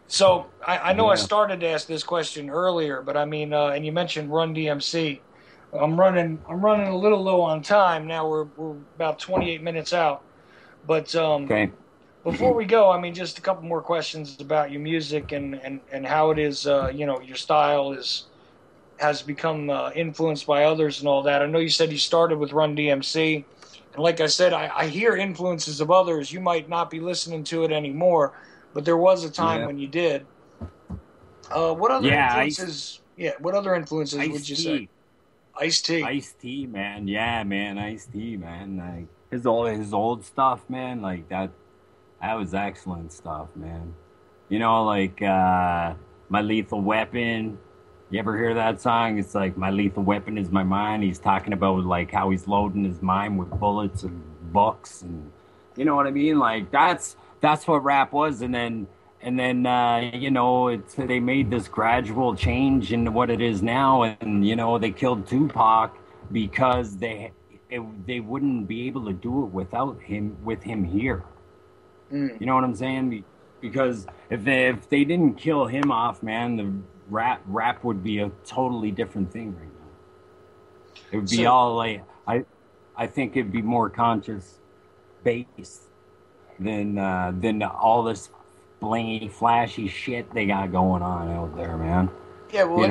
So I know I started to ask this question earlier, but I mean, and you mentioned Run DMC. I'm running a little low on time now. We're about 28 minutes out. But okay. Before we go, I mean, just a couple more questions about your music and how it is, your style has become influenced by others and all that. I know you said you started with Run DMC, and like I said, I hear influences of others. You might not be listening to it anymore, but there was a time when you did. What other influences? What other influences would you say? Ice-T. Ice-T, man. Yeah, man. Ice-T, man. Like his old stuff, man. Like that was excellent stuff, man. Like My Lethal Weapon. You ever hear that song? It's like, my lethal weapon is my mind. He's talking about like how he's loading his mind with bullets and books, and you know what I mean? Like that's what rap was. And then they made this gradual change into what it is now, and they killed Tupac because they wouldn't be able to do it without him, with him here. You know what I'm saying? Because if they didn't kill him off, man, the rap would be a totally different thing right now. It would be all like, I think it'd be more conscious based than all this blingy, flashy shit they got going on out there, man. Yeah, well,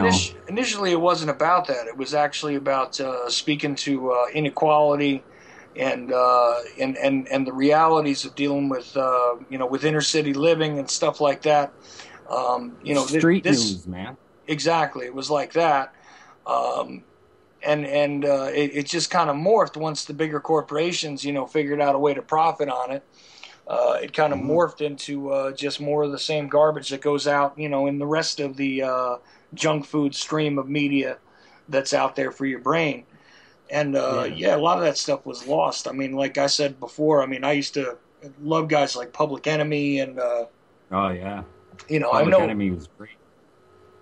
initially it wasn't about that. It was actually about speaking to inequality and the realities of dealing with with inner city living and stuff like that. Street news, man. Exactly, it was like that. It just kind of morphed once the bigger corporations, figured out a way to profit on it. It kind of morphed into just more of the same garbage that goes out, in the rest of the junk food stream of media that's out there for your brain. And a lot of that stuff was lost. I mean, like I said before, I used to love guys like Public Enemy and Public Enemy was great.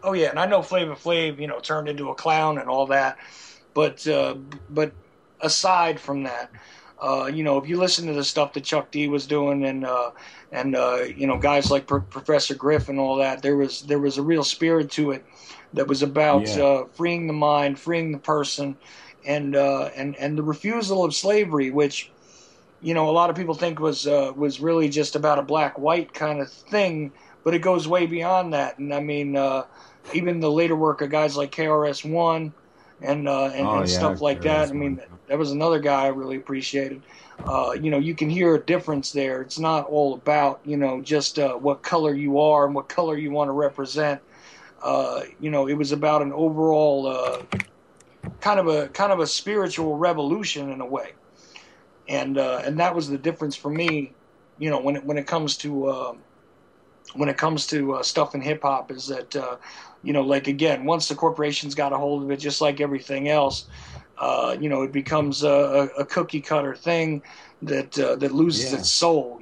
Oh yeah, and I know Flava Flav, turned into a clown and all that. But aside from that, if you listen to the stuff that Chuck D was doing and guys like Professor Griff and all that, there was a real spirit to it that was about freeing the mind, freeing the person, and the refusal of slavery, which a lot of people think was really just about a black-white kind of thing, but it goes way beyond that. And even the later work of guys like KRS-One and stuff like that. That was another guy I really appreciated. You can hear a difference there. It's not all about, just what color you are and what color you want to represent. It was about an overall kind of a spiritual revolution in a way. And that was the difference for me, when it comes to stuff in hip hop, is that again, once the corporations got a hold of it, just like everything else, it becomes a cookie cutter thing that loses its soul.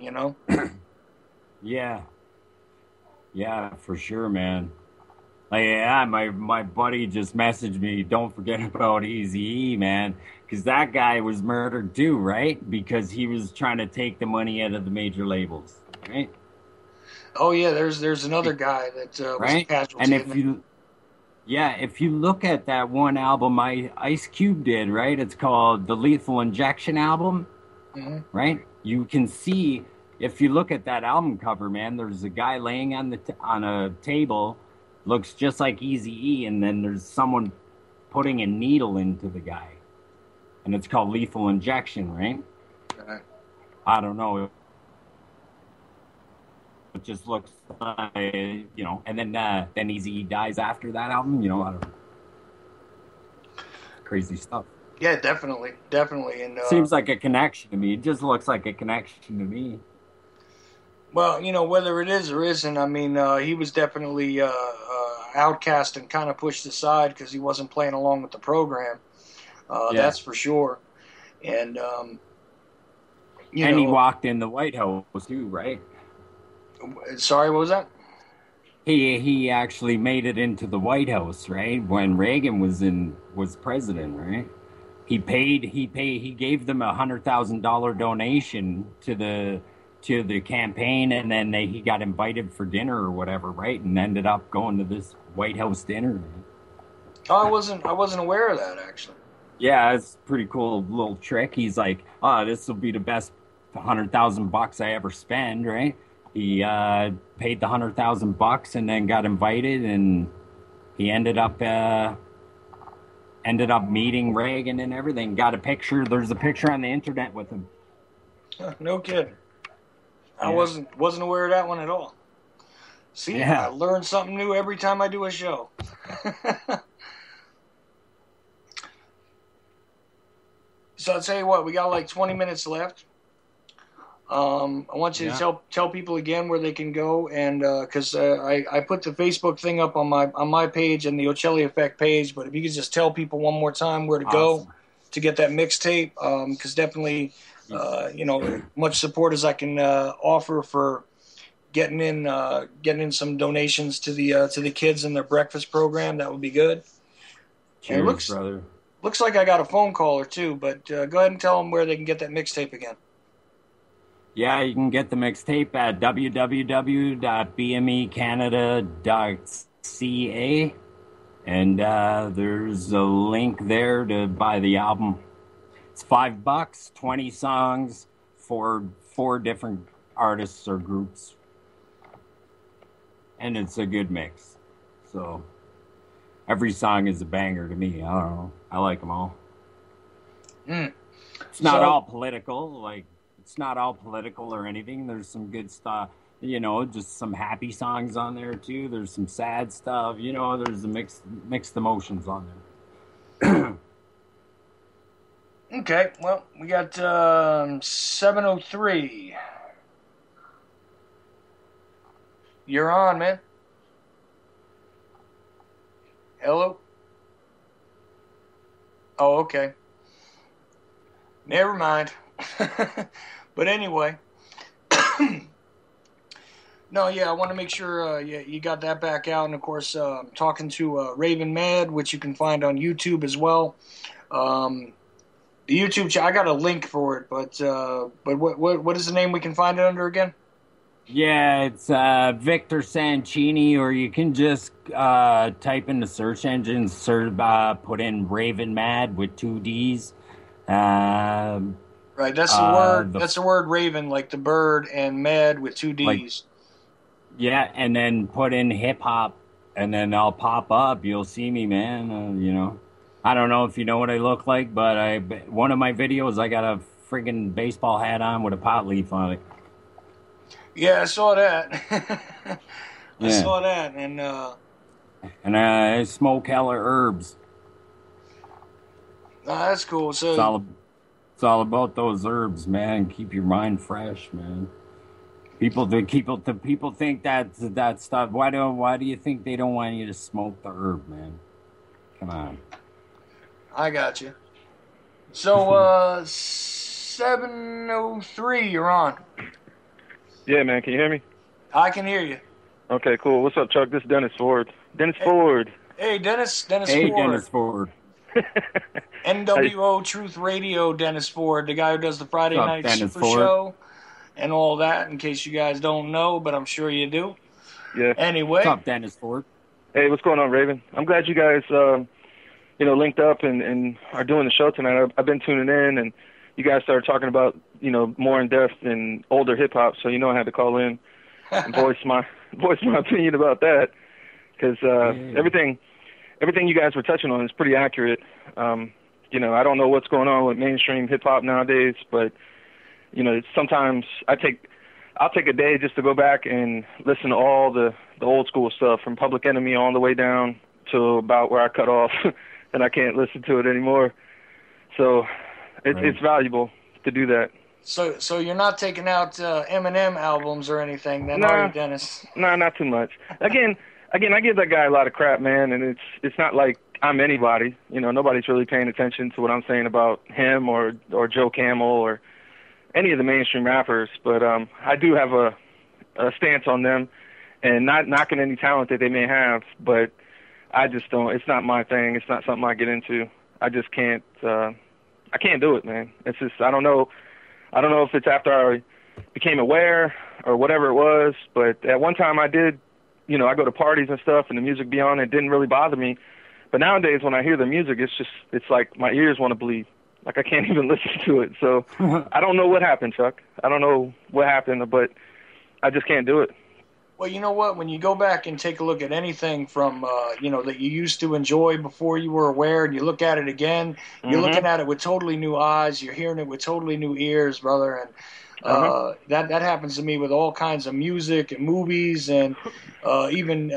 Yeah, for sure, man. My buddy just messaged me, don't forget about Eazy-E, man, because that guy was murdered too, right? Because he was trying to take the money out of the major labels, right? Oh yeah, there's another guy that was a casualty. And if you look at that one album Ice Cube did, right? It's called the Lethal Injection album, right? You can see, if you look at that album cover, man, there's a guy laying on a table, looks just like Eazy-E, and then there's someone putting a needle into the guy, and it's called Lethal Injection, right? I don't know. It just looks like, and then Eazy-E dies after that album, I don't know. Crazy stuff. Yeah, definitely. And seems like a connection to me. It just looks like a connection to me. Well, whether it is or isn't, he was definitely outcast and kind of pushed aside because he wasn't playing along with the program. That's for sure. And he walked in the White House too, right? Sorry, what was that? He actually made it into the White House, right? When Reagan was president, right? He gave them $100,000 donation to the campaign, and then he got invited for dinner or whatever, right? And ended up going to this White House dinner. Man. Oh, I wasn't aware of that, actually. Yeah, it's a pretty cool little trick. He's like, this will be the best $100,000 I ever spend, right? He paid the $100,000 and then got invited, and he ended up meeting Reagan and everything. Got a picture. There's a picture on the internet with him. No kidding. I wasn't aware of that one at all. See, I learn something new every time I do a show. So I'll tell you what, we got like 20 minutes left. I want you to tell people again where they can go, and because I put the Facebook thing up on my page and the Ochelli Effect page, but if you could just tell people one more time where to go to get that mixtape, because definitely, much support as I can offer for getting in some donations to the kids in their breakfast program, that would be good. Cheers, brother. Looks like I got a phone call or two, but go ahead and tell them where they can get that mixtape again. Yeah, you can get the mixtape at www.bmecanada.ca, and there's a link there to buy the album. It's $5, 20 songs for 4 different artists or groups, and it's a good mix. So every song is a banger to me. I don't know. I like them all. It's not all political. Like, it's not all political or anything. There's some good stuff. You know, just some happy songs on there too. There's some sad stuff. You know, there's a mixed emotions on there. Okay, well, we got 703. You're on, man. Hello? Oh, okay. Never mind. But anyway. No, yeah, I want to make sure you got that back out. And, of course, talking to Raven Mad, which you can find on YouTube as well. The YouTube channel, I got a link for it, but what is the name we can find it under again? Yeah, it's Victor Sancini, or you can just type in the search engine, put in Raven Mad with 2 D's. Right, that's the word. That's the word Raven, like the bird, and Mad with 2 D's. Like, yeah, and then put in hip hop, and then I'll pop up. You'll see me, man. You know, I don't know if you know what I look like, but one of my videos, I got a friggin' baseball hat on with a pot leaf on it. Yeah, I saw that. I saw that, and I smoke hella herbs. That's cool. So it's all about those herbs, man. Keep your mind fresh, man. People think that stuff. Why do you think they don't want you to smoke the herb, man? Come on. I got you. So 703, you're on. Yeah, man. Can you hear me? I can hear you. Okay, cool. What's up, Chuck? This is Dennis Ford. Ford. Hey, Dennis Ford. Dennis Ford. NWO Truth Radio, Dennis Ford, the guy who does the Friday Night Super Ford? Show and all that, in case you guys don't know, but I'm sure you do. Yeah. Anyway. What's up, Dennis Ford? Hey, what's going on, Raven? I'm glad you guys, linked up and are doing the show tonight. I've been tuning in, and you guys started talking about, more in depth and older hip hop, so I had to call in and voice my opinion about that, because everything you guys were touching on is pretty accurate. I don't know what's going on with mainstream hip hop nowadays, but sometimes I'll take a day just to go back and listen to all the old school stuff, from Public Enemy all the way down to about where I cut off, and I can't listen to it anymore. So it's valuable to do that. So you're not taking out Eminem albums or anything, then, are you, Dennis? No, not too much. Again, I give that guy a lot of crap, man, and it's not like I'm anybody. Nobody's really paying attention to what I'm saying about him or Joe Camel or any of the mainstream rappers. But I do have a stance on them, and not knocking any talent that they may have, but I just don't. It's not my thing. It's not something I get into. I just can't. I can't do it, man. It's just I don't know if it's after I became aware or whatever it was, but at one time I did. I go to parties and stuff, and the music be on. It didn't really bother me. But nowadays, when I hear the music, it's like my ears want to bleed. Like I can't even listen to it. So I don't know what happened, Chuck. I don't know what happened, but I just can't do it. Well, you know what? When you go back and take a look at anything from, that you used to enjoy before you were aware, and you look at it again, you're looking at it with totally new eyes. You're hearing it with totally new ears, brother. And that happens to me with all kinds of music and movies and even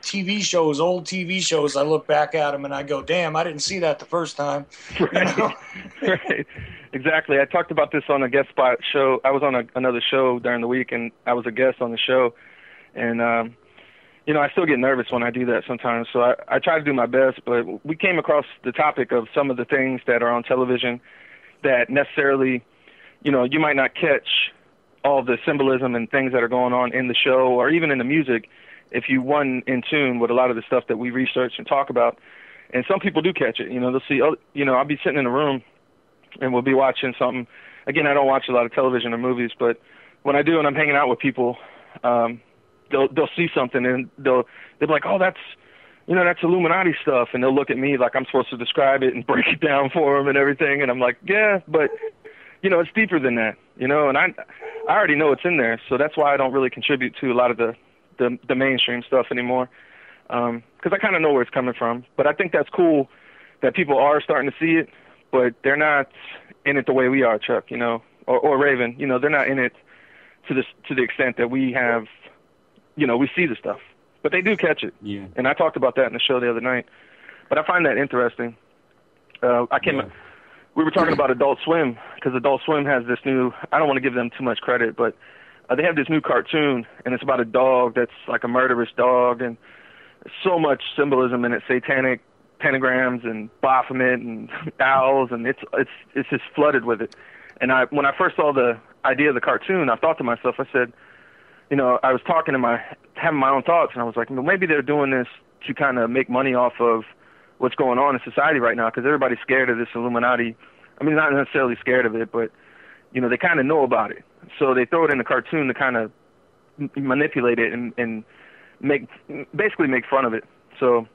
TV shows, old TV shows. I look back at them and I go, damn, I didn't see that the first time. Right. Right. Exactly. I talked about this on a guest spot show. I was on another show during the week, and I was a guest on the show. And, I still get nervous when I do that sometimes. So I try to do my best. But we came across the topic of some of the things that are on television that necessarily, you might not catch all the symbolism and things that are going on in the show or even in the music if you weren't in tune with a lot of the stuff that we research and talk about. And some people do catch it. They'll see, I'll be sitting in a room and we'll be watching something. Again, I don't watch a lot of television or movies, but when I do and I'm hanging out with people, they'll see something and they'll be like, oh, that's Illuminati stuff. And they'll look at me like I'm supposed to describe it and break it down for them and everything. And I'm like, yeah, but it's deeper than that, and I already know it's in there. So that's why I don't really contribute to a lot of the mainstream stuff anymore. Cause I kind of know where it's coming from, but I think that's cool that people are starting to see it. but they're not in it the way we are, Chuck, you know, or Raven. You know, they're not in it to the extent that we have. You know, we see the stuff, but they do catch it. Yeah. And I talked about that in the show the other night. But I find that interesting. We were talking about Adult Swim, because Adult Swim has this new, I don't want to give them too much credit, but they have this new cartoon, and it's about a dog that's like a murderous dog, and so much symbolism in it, satanic pentagrams and Baphomet and owls, and it's just flooded with it. And when I first saw the idea of the cartoon, I thought to myself, I said, you know, I was having my own thoughts, and I was like, well, maybe they're doing this to kind of make money off of what's going on in society right now, because everybody's scared of this Illuminati. I mean, not necessarily scared of it, but, you know, they kind of know about it. So they throw it in the cartoon to kind of manipulate it and basically make fun of it. So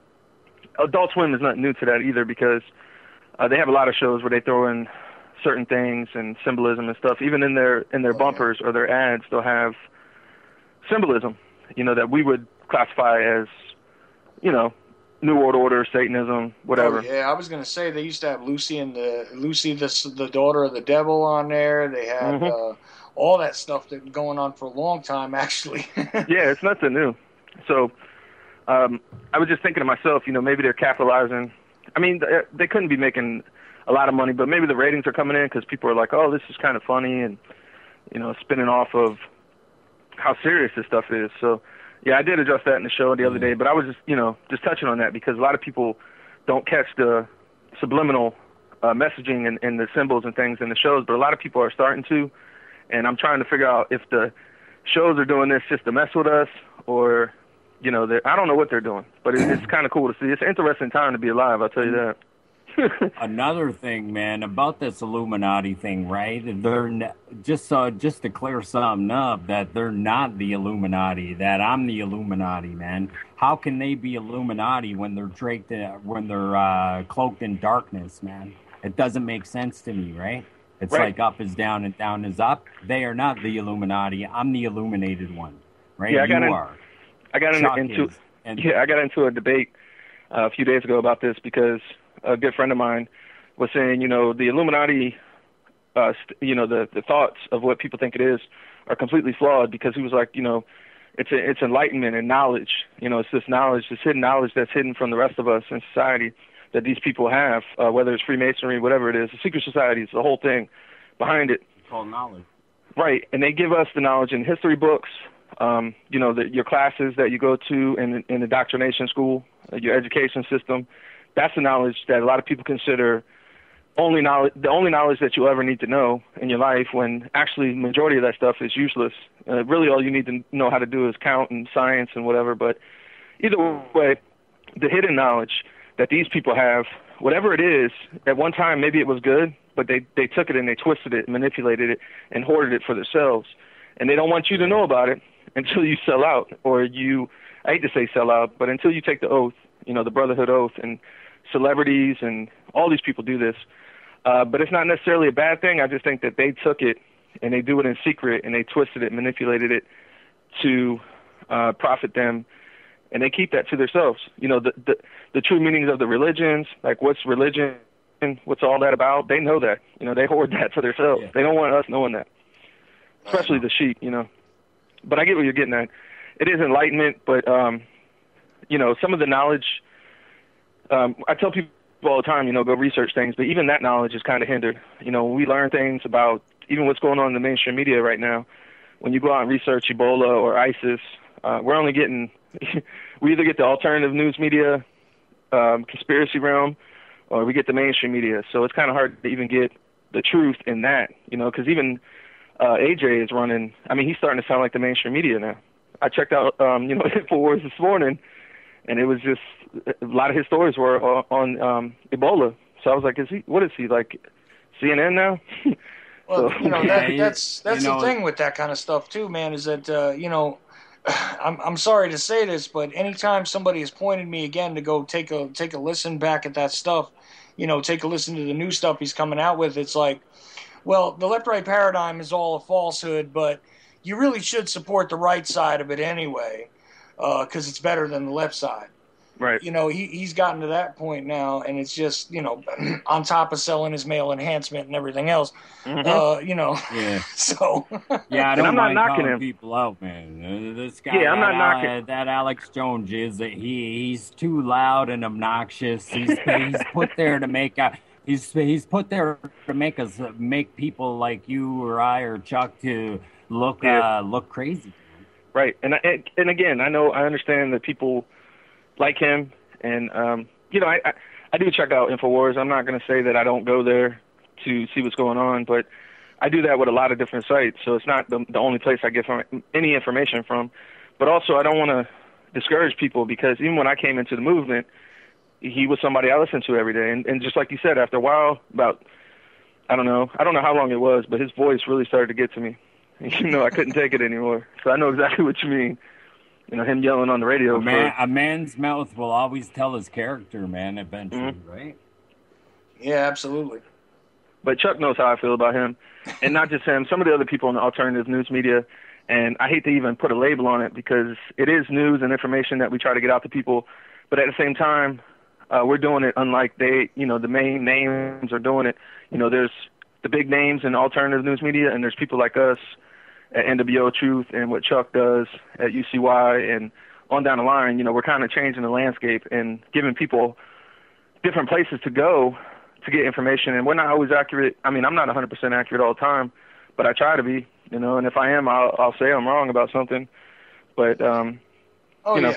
Adult Swim is not new to that either, because they have a lot of shows where they throw in certain things and symbolism and stuff. Even in their bumpers or their ads, they'll have symbolism, you know, that we would classify as, you know, New World Order, Satanism, whatever. Oh, yeah, I was going to say they used to have Lucy, the daughter of the devil, on there. They had all that stuff that been going on for a long time, actually. Yeah, it's nothing new. So I was just thinking to myself, you know, maybe they're capitalizing. I mean, they couldn't be making a lot of money, but maybe the ratings are coming in because people are like, oh, this is kind of funny, and, you know, spinning off of how serious this stuff is. So, yeah, I did address that in the show the other day, but I was just touching on that because a lot of people don't catch the subliminal messaging and the symbols and things in the shows, but a lot of people are starting to, and I'm trying to figure out if the shows are doing this just to mess with us, or, you know, I don't know what they're doing, but it's kind of cool to see. It's an interesting time to be alive, I'll tell you that. Another thing, man, about this Illuminati thing, right? They're just to clear something up, that they're not the Illuminati. That I'm the Illuminati, man. How can they be Illuminati when they're cloaked in darkness, man? It doesn't make sense to me, right? It's right. Like up is down and down is up. They are not the Illuminati. I'm the illuminated one, right? Yeah, I got into a debate a few days ago about this because a good friend of mine was saying, you know, the Illuminati, the thoughts of what people think it is are completely flawed, because he was like, you know, it's enlightenment and knowledge. You know, it's this knowledge, this hidden knowledge that's hidden from the rest of us in society that these people have, whether it's Freemasonry, whatever it is, the secret societies, the whole thing behind it. It's called knowledge. Right, and they give us the knowledge in history books, you know, your classes that you go to in the indoctrination school, your education system. That's the knowledge that a lot of people consider the only knowledge that you'll ever need to know in your life, when actually majority of that stuff is useless. Really all you need to know how to do is count and science and whatever. But either way, the hidden knowledge that these people have, whatever it is, at one time maybe it was good, but they took it and they twisted it and manipulated it and hoarded it for themselves. And they don't want you to know about it until you sell out, or I hate to say sell out, but until you take the oath, you know, the Brotherhood Oath. And celebrities and all these people do this. But it's not necessarily a bad thing. I just think that they took it and they do it in secret, and they twisted it, manipulated it to profit them, and they keep that to themselves. You know, the true meanings of the religions, like what's religion, what's all that about, they know that. You know, they hoard that for themselves. Yeah. They don't want us knowing that, especially the sheep, you know. But I get what you're getting at. It is enlightenment, but, you know, some of the knowledge, I tell people all the time, you know, go research things, but even that knowledge is kind of hindered. You know, when we learn things about even what's going on in the mainstream media right now, when you go out and research Ebola or ISIS, we're only getting, we either get the alternative news media, conspiracy realm, or we get the mainstream media. So it's kind of hard to even get the truth in that, you know, because even AJ is running, I mean, he's starting to sound like the mainstream media now. I checked out, you know, InfoWars this morning, and it was just, a lot of his stories were on Ebola. So I was like, what is he, like CNN now? Well, so, you know, that's the thing with that kind of stuff too, man, is that, you know, I'm sorry to say this, but anytime somebody has pointed me again to go take a listen back at that stuff, you know, take a listen to the new stuff he's coming out with, it's like, well, the left-right paradigm is all a falsehood, but you really should support the right side of it anyway, because it's better than the left side. Right. You know, he's gotten to that point now, and it's just, you know, on top of selling his male enhancement and everything else, you know. Yeah. So. Yeah, I And don't I'm not mind knocking calling him. people out, man. This guy, Yeah, I'm not knocking. that Alex Jones is that he's too loud and obnoxious. He's put there to make he's put there to make people like you or I or Chuck to look look crazy. Right. And again, I understand that people like him, and you know, I do check out InfoWars. I'm not going to say that I don't go there to see what's going on, but I do that with a lot of different sites, so it's not the only place I get any information from. But also, I don't want to discourage people, because even when I came into the movement, he was somebody I listened to every day. And just like you said, after a while, about, I don't know how long it was, but his voice really started to get to me. You know, I couldn't take it anymore. So I know exactly what you mean. You know, him yelling on the radio. A man's mouth will always tell his character, man, eventually, right? Yeah, absolutely. But Chuck knows how I feel about him. And not just him, some of the other people in the alternative news media. And I hate to even put a label on it, because it is news and information that we try to get out to people. But at the same time, we're doing it unlike the main names are doing it. You know, there's the big names in alternative news media, and there's people like us at NWO Truth and what Chuck does at UCY and on down the line. You know, we're kind of changing the landscape and giving people different places to go to get information. And we're not always accurate. I mean, I'm not 100% accurate all the time, but I try to be, you know, and if I am, I'll say I'm wrong about something. But, yeah,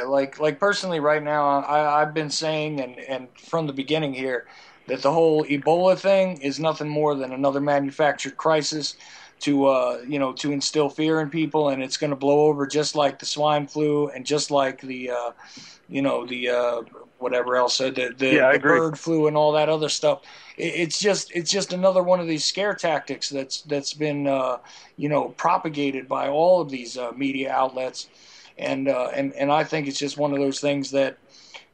like personally right now, I've been saying, and from the beginning here, that the whole Ebola thing is nothing more than another manufactured crisis to to instill fear in people, and it's going to blow over just like the swine flu and just like the whatever else, the bird flu and all that other stuff. It's just another one of these scare tactics that's been propagated by all of these media outlets, and I think it's just one of those things that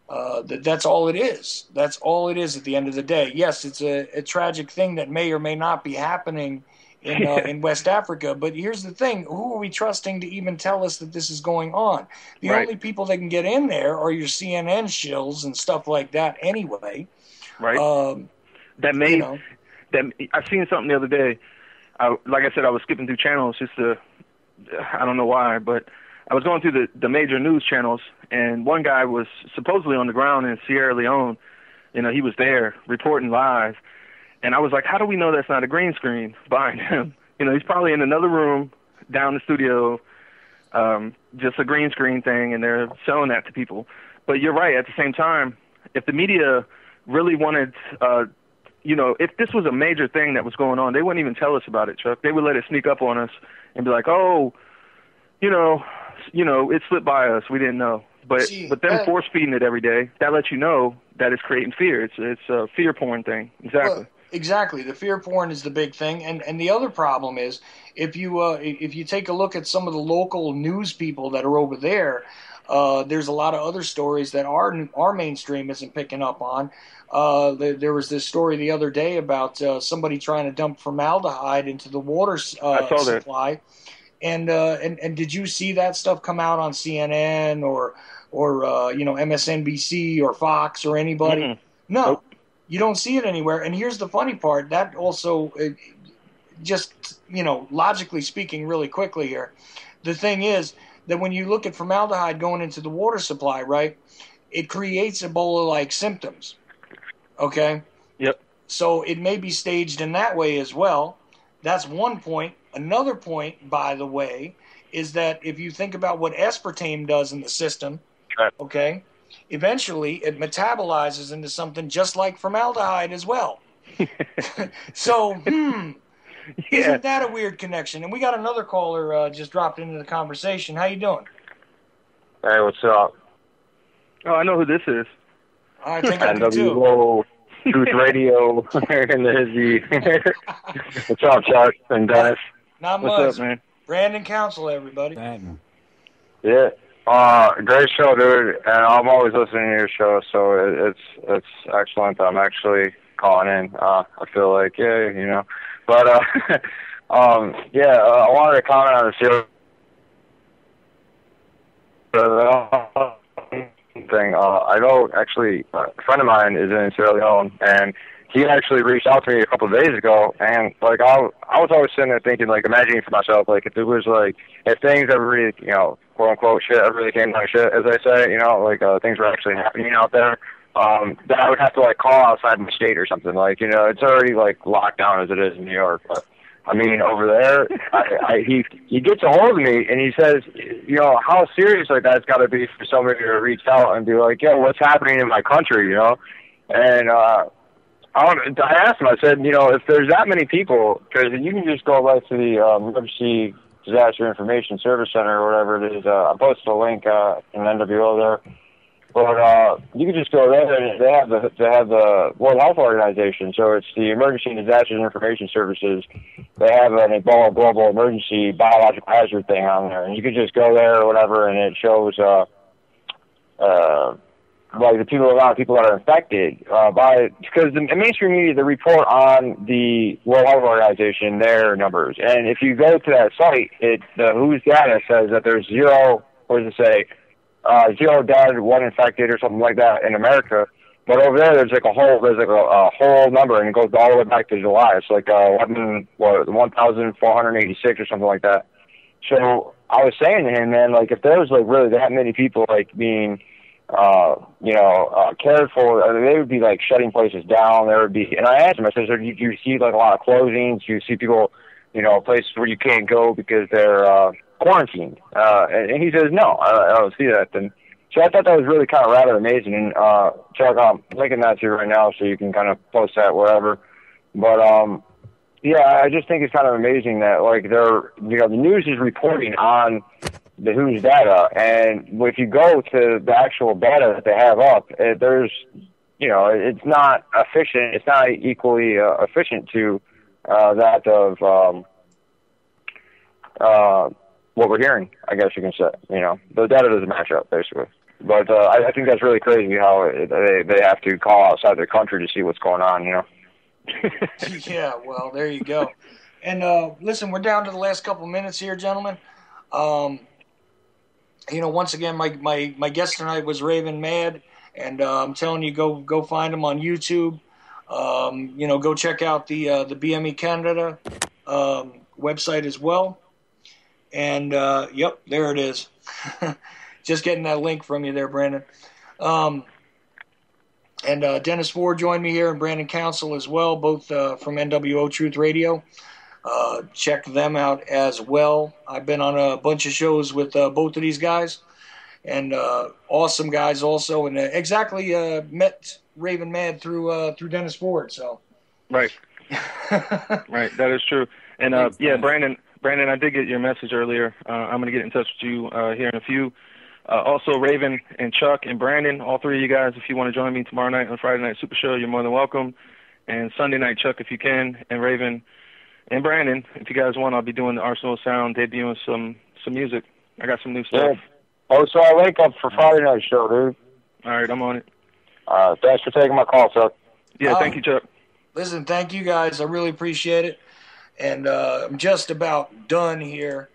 that's all it is. That's all it is at the end of the day. Yes, it's a tragic thing that may or may not be happening in West Africa. But here's the thing: who are we trusting to even tell us that this is going on? The only people that can get in there are your CNN shills and stuff like that. Anyway, right? I've seen something the other day. Like I said, I was skipping through channels just to, I don't know why, but I was going through the major news channels, and one guy was supposedly on the ground in Sierra Leone. You know, he was there reporting live. And I was like, how do we know that's not a green screen behind him? You know, he's probably in another room down the studio, just a green screen thing, and they're selling that to people. But you're right. At the same time, if the media really wanted, if this was a major thing that was going on, they wouldn't even tell us about it, Chuck. They would let it sneak up on us and be like, oh, it slipped by us. We didn't know. But them force feeding it every day, that lets you know that it's creating fear. It's a fear porn thing. Exactly. Well, exactly. The fear porn is the big thing. And the other problem is if you take a look at some of the local news people that are over there, there's a lot of other stories that our mainstream isn't picking up on. There was this story the other day about somebody trying to dump formaldehyde into the water supply. And did you see that stuff come out on CNN or MSNBC or Fox or anybody? Mm-mm. No, nope. You don't see it anywhere. And here's the funny part: that also, logically speaking, really quickly here, the thing is that when you look at formaldehyde going into the water supply, right, it creates Ebola-like symptoms. Okay. Yep. So it may be staged in that way as well. That's one point. Another point, by the way, is that if you think about what aspartame does in the system, okay, eventually it metabolizes into something just like formaldehyde as well. So, isn't that a weird connection? And we got another caller just dropped into the conversation. How you doing? Hey, what's up? Oh, I know who this is. I think I do too. NWO Truth Radio in the Hizzy. What's up, Chuck and Dennis? Not much. What's up, man? Brandon Council, everybody. Yeah. Great show, dude. And I'm always listening to your show, so it's excellent. I'm actually calling in. I feel like, But, I wanted to comment on the thing. I know actually a friend of mine is in Sierra Leone, and he actually reached out to me a couple of days ago, and like I was always sitting there thinking, like, imagining for myself, like, if it was like, if things ever really, you know, quote unquote shit ever really came like shit, as they say, you know, like things were actually happening out there, that I would have to like call outside my state or something. Like, you know, it's already like locked down as it is in New York, but I mean, over there, he gets a hold of me and he says, you know, how serious like that's got to be for somebody to reach out and be like, yo, what's happening in my country, you know? And I asked him, I said, you know, if there's that many people, because you can just go right to the Emergency Disaster Information Service Center or whatever it is. I posted a link in NWO there. But you can just go there, and they have the World Health Organization, so it's the Emergency and Disaster Information Services. They have an Ebola global emergency biological hazard thing on there, and you can just go there or whatever, and it shows like the amount of people that are infected because the mainstream media, they report on the World Health Organization their numbers, and if you go to that site, the WHO's data says that there's zero. What does it say? 0 dead, 1 infected, or something like that in America. But over there, there's like a whole number, and it goes all the way back to July. It's like 1,486 or something like that. So I was saying to him, man, like if there was like really that many people like being, cared for, I mean, they would be like shutting places down. There would be, and I asked him, I said, do you see like a lot of closings? Do you see people, you know, places where you can't go because they're quarantined? And he says, no, I don't see that. And so I thought that was really kind of rather amazing. And Chuck, I'm linking that to you right now so you can kind of post that wherever. But yeah, I just think it's kind of amazing that like the news is reporting on the WHO's data, and if you go to the actual data that they have up, there's, you know, it's not efficient. It's not equally efficient to that of what we're hearing, I guess you can say. You know, the data doesn't match up, basically. But I think that's really crazy how they have to call outside their country to see what's going on, you know. Yeah, well, there you go. And listen, we're down to the last couple minutes here, gentlemen. You know, once again, my guest tonight was Raven Mad, and I'm telling you, go find him on YouTube. You know, go check out the BME Canada website as well. And yep, there it is. Just getting that link from you there, Brandon. And Dennis Ford joined me here, and Brandon Council as well, both from NWO Truth Radio. Check them out as well. I've been on a bunch of shows with both of these guys, and awesome guys also. And exactly met Raven Mad through Dennis Ford. So right, right, that is true. And Thanks, yeah, Brandon, I did get your message earlier. I'm going to get in touch with you here in a few. Also, Raven and Chuck and Brandon, all three of you guys, if you want to join me tomorrow night on Friday Night Super Show, you're more than welcome. And Sunday night, Chuck, if you can, and Raven and Brandon, if you guys want, I'll be doing the Arsenal Sound, debuting some music. I got some new stuff. Oh, so I'll link up for Friday night show, dude. All right, I'm on it. Thanks for taking my call, Chuck. Yeah, thank you, Chuck. Listen, thank you guys. I really appreciate it. And I'm just about done here.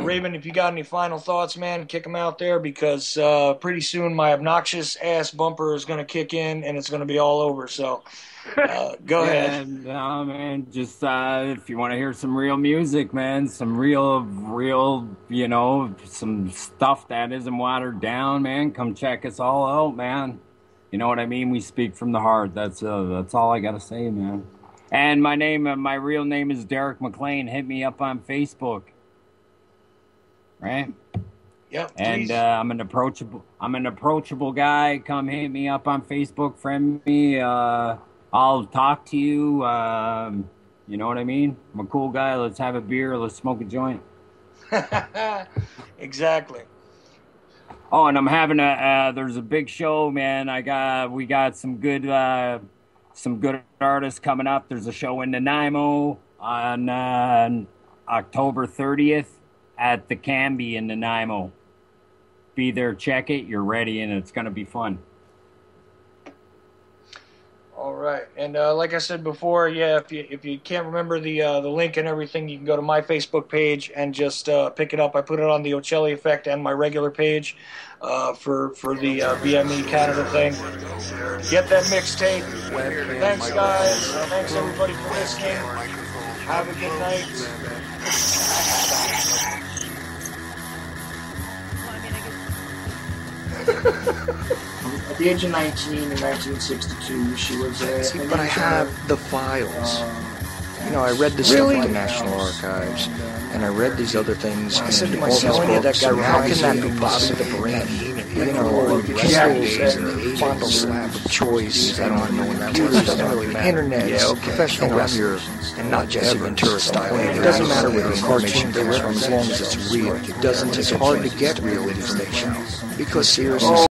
Raven, if you got any final thoughts, man, kick them out there, because pretty soon my obnoxious ass bumper is going to kick in and it's going to be all over. So go ahead. Man, just if you want to hear some real music, man, some real, you know, some stuff that isn't watered down, man, come check us all out, man. You know what I mean? We speak from the heart. That's all I got to say, man. And my real name is Derek McLean. Hit me up on Facebook. Right? Yep. And please. I'm an approachable guy. Come hit me up on Facebook, friend me. I'll talk to you. You know what I mean? I'm a cool guy. Let's have a beer. Let's smoke a joint. Exactly. Oh, and I'm having there's a big show, man. We got some good artists coming up. There's a show in Nanaimo on October 30th at the Canby in Nanaimo. Be there, check it. You're ready, and it's going to be fun. All All right, and like I said before, yeah, if you can't remember the link and everything, you can go to my Facebook page and just pick it up. I put it on the Ochelli Effect and my regular page for the BME Canada thing. Get that mixtape. Thanks, guys. Thanks everybody for listening. Have a good night. At the age of 19 in 1962, she was See, but I have the files. You know, I read this stuff at the National Archives, and I read these other things. I said to myself, how can that be possible? The brain, you know, pistols and the fondle slap of choice. I don't know what that was. It doesn't really matter. Internet, professional wrestlers, and not just Ventura style. It doesn't matter where the information comes from as long as it's real. It doesn't. It's hard to get real information because seriously.